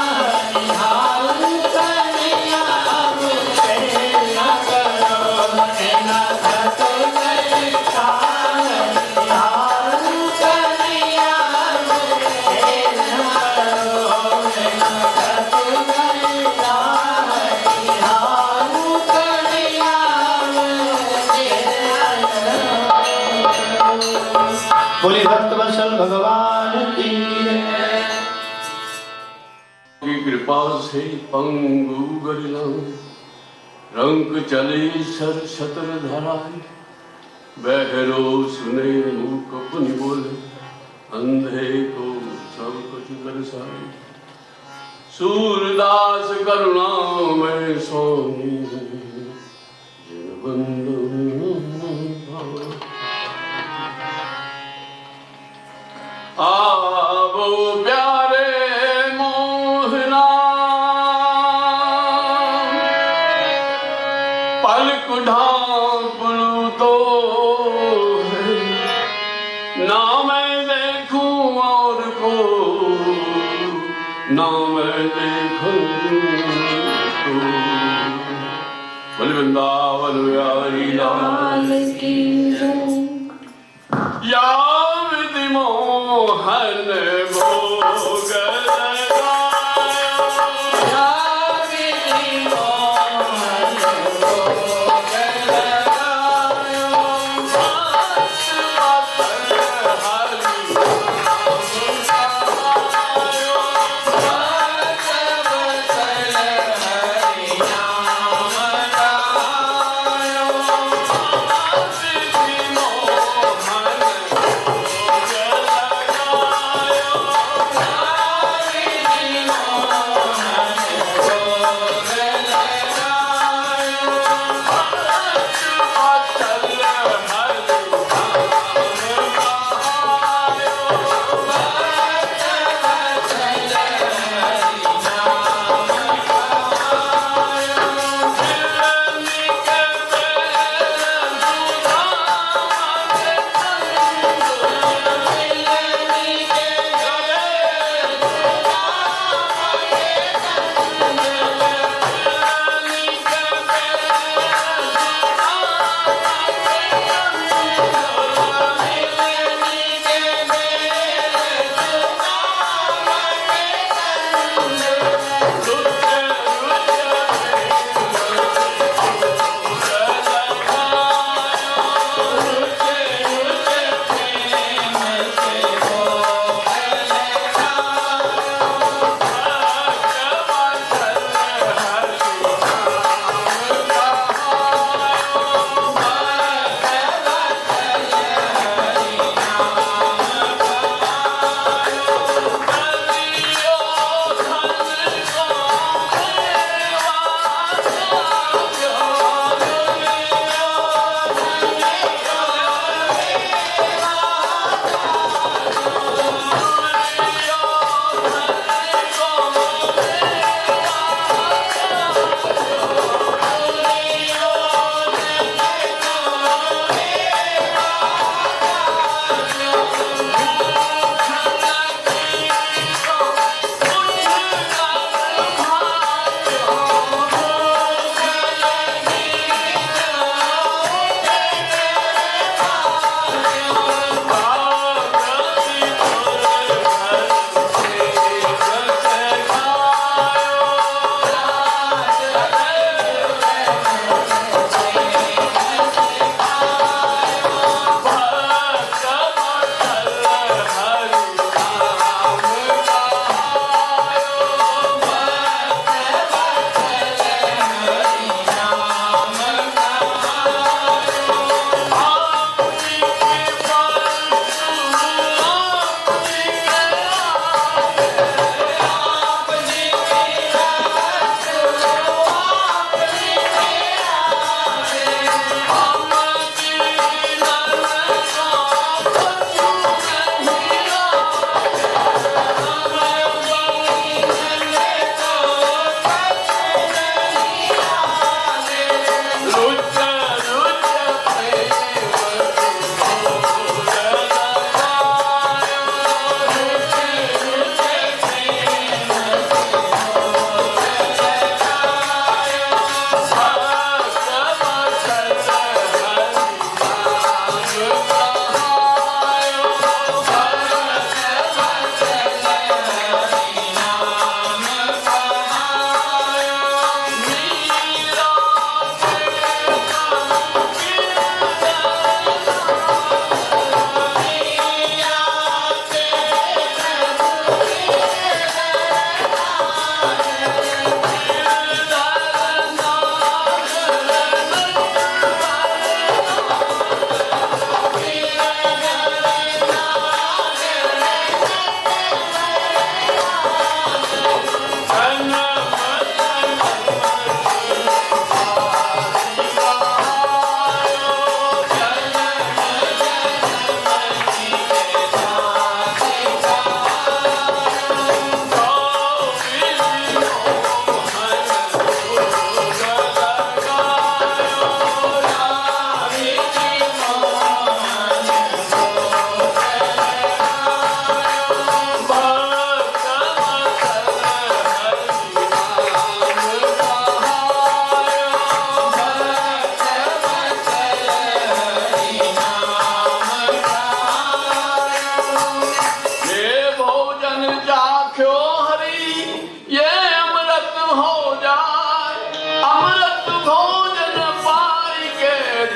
निहारू कन्हैया तेरे ना करो मैं ना थक गए राह निहारू कन्हैया तेरे ना करो मैं ना थक गए राह निहारू कन्हैया तेरे ना करो। बोले भक्त वत्सल भगवान की जय। की कृपा से पंगु गरिलं रंग चले सर छतर धराई बहरो सुने मूक पुनि बोले अंधे को सब कुछ दर्शाई सूरदास करुणा में स्वामी जिन बंधु आवो प्यारे मोहना पलक ढांपू तो है ना मैं देखूं और को ना मैं देखूं तो बोल वृंदावन बिहारी लाल की जय। या विधि मोहन भोग लगायो या विधि मोहन भोग लगायो भक्त वत्सल हरि नाम सहायो भक्त वत्सल हरि नाम गायो विधि मोहन भोग लगायो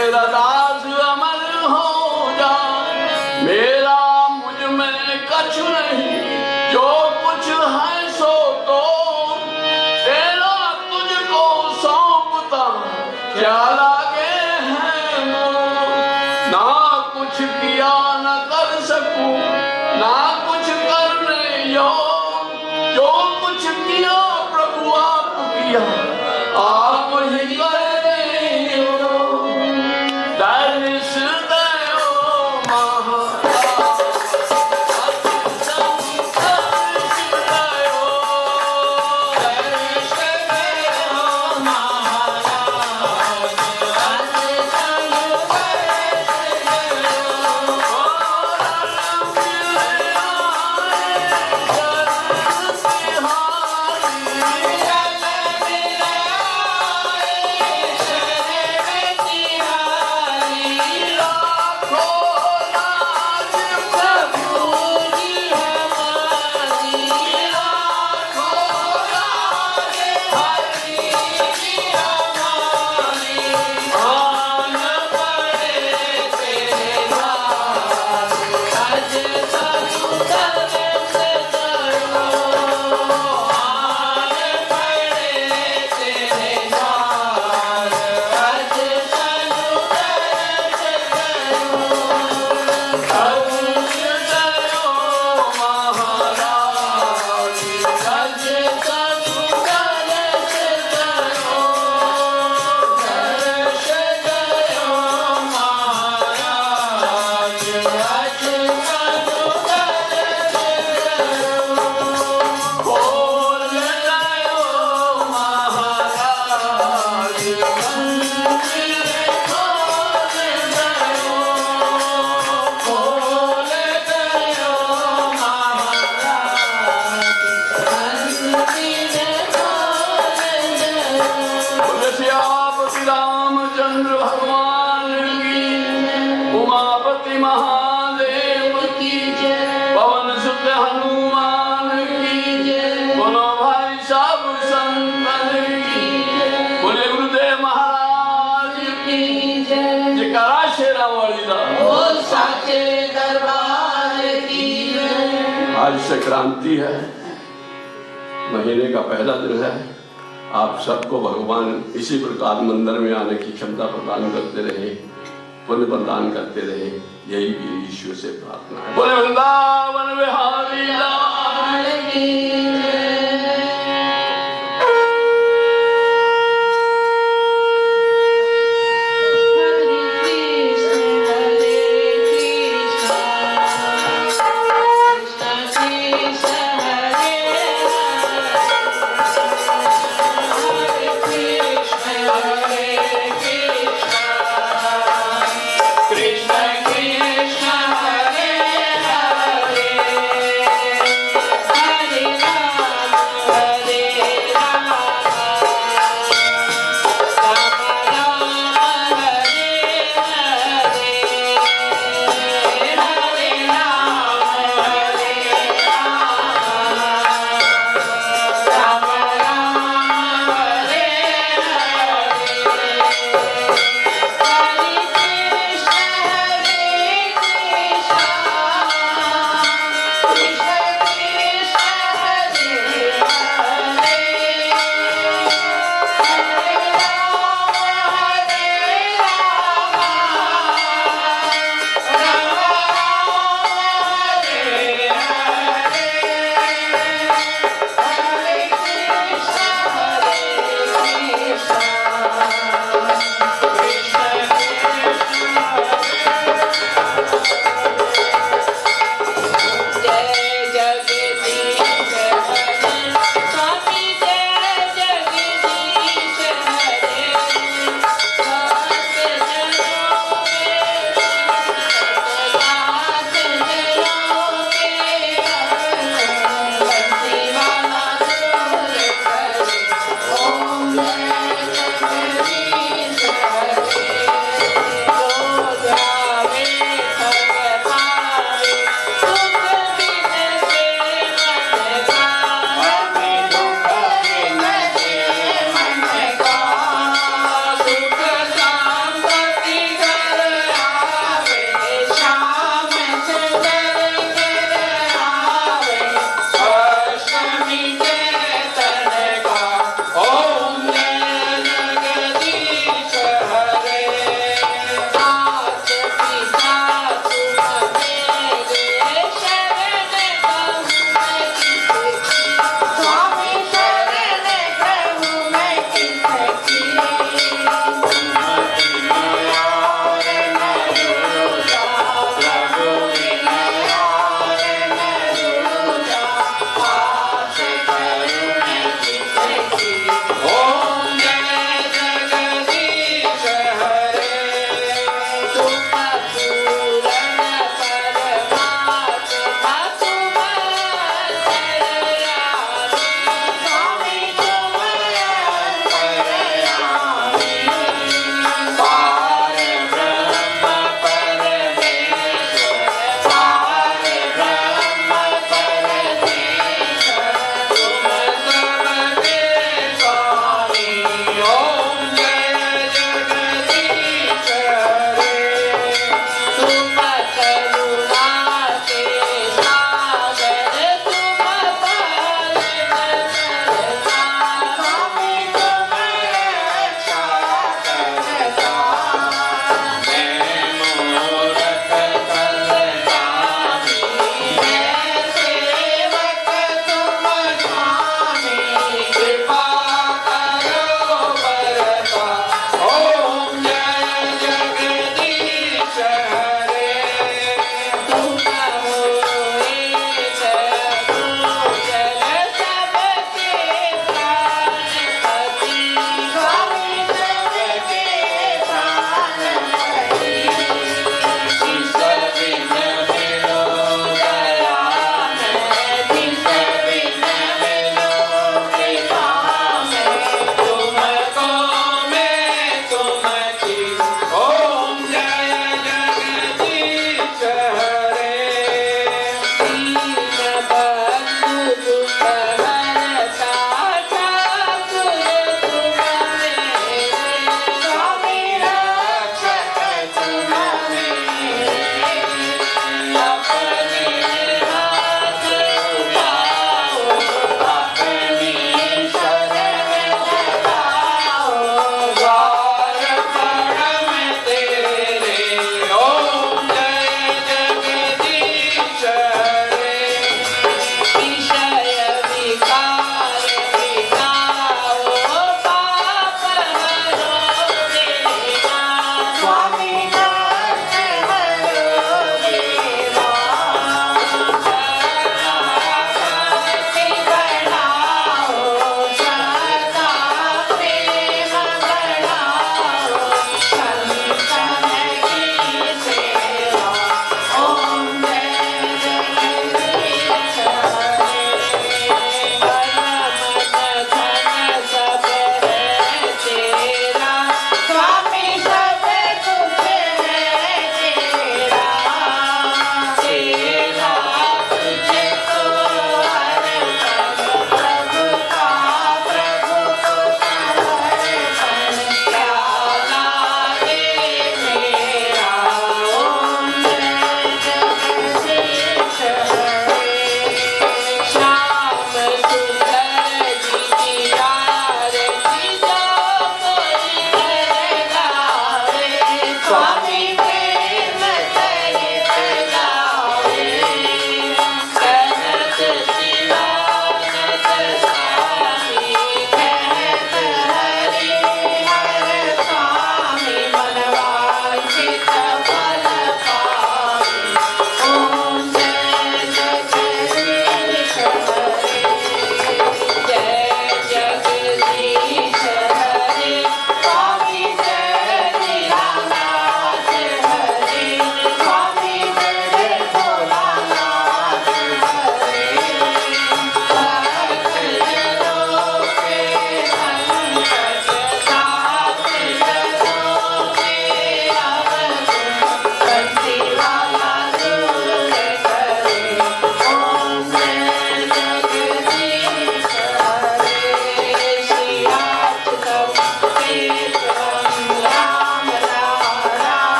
तेरा दास अमर हो जाए। मेरा मुझ में कछु नहीं, जो कुछ है सो तो तेरा तुझको सौंपता। क्या लागे है मोह, ना कुछ किया न कर सकूं, ना कुछ करने योग। जो कुछ किया प्रभु आप किया, आप ही करने हो। दर्श दयो महाराज, दर्श दयो, दर्श दयो महाराज, रामचंद्र भगवान की, उमापति महादेव की जय, पवन सुत हनुमान की जय, बोलो भाई सब संतन की जय, बोले गुरुदेव महाराज की जय। जयकारा शेरा वाली दा, बोल साचे दरबार की जय। आज संक्रांति है, महीने का पहला दिन है। आप सबको भगवान इसी प्रकार मंदिर में आने की क्षमता प्रदान करते रहे, पुण्य प्रदान करते रहे, यही भी ईश्वर से प्रार्थना है। बोले वृंदावन बिहारी लाल की जय। Hare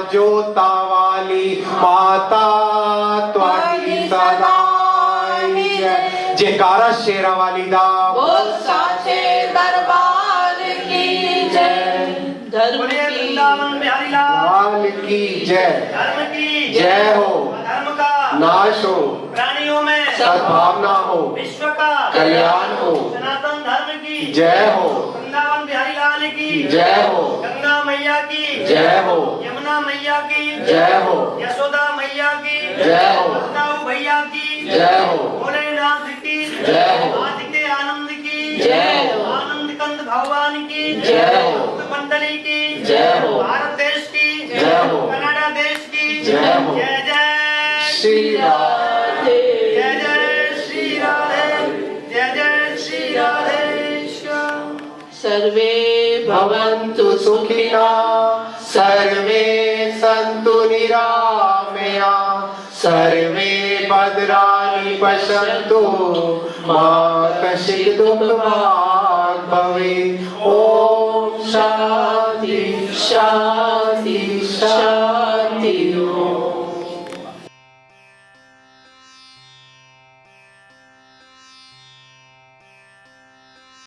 जोता वाली माता त्वाडी सदाई जय। जयकारा शेरा वाली दा बोल साचे दरबार की जय। धर्म बोलिए की वृंदावन बिहारी लाल लाल की जय। धर्म की जय हो। धर्म का नाश हो, प्राणियों में सद्भावना हो, विश्व का कल्याण हो। सनातन धर्म की जय हो, वृंदावन बिहारी लाल की जय हो, गंगा मैया की जय हो, यमुना मैया की जय हो, यशोदा मैया की जय हो, बलदाऊ भैया की जय हो, भोलेनाथ की जय हो, आदि के आनंद की जय हो। आनंद कंद भगवान की जय हो, भक्त मंडली की जय हो, भारत देश की जय हो, कनाडा देश की जय हो। जय जय श्री राधे। जय जय श्री राधे जय जय श्री राधे श्याम। सर्वे भवन्तु सुखिना सर्वे सन्तु निरामया सर्वे भद्राणि पश्यन्तु मा कश्चित् दुःखभाग् भवेत्। ॐ शान्ति शान्ति शान्ति।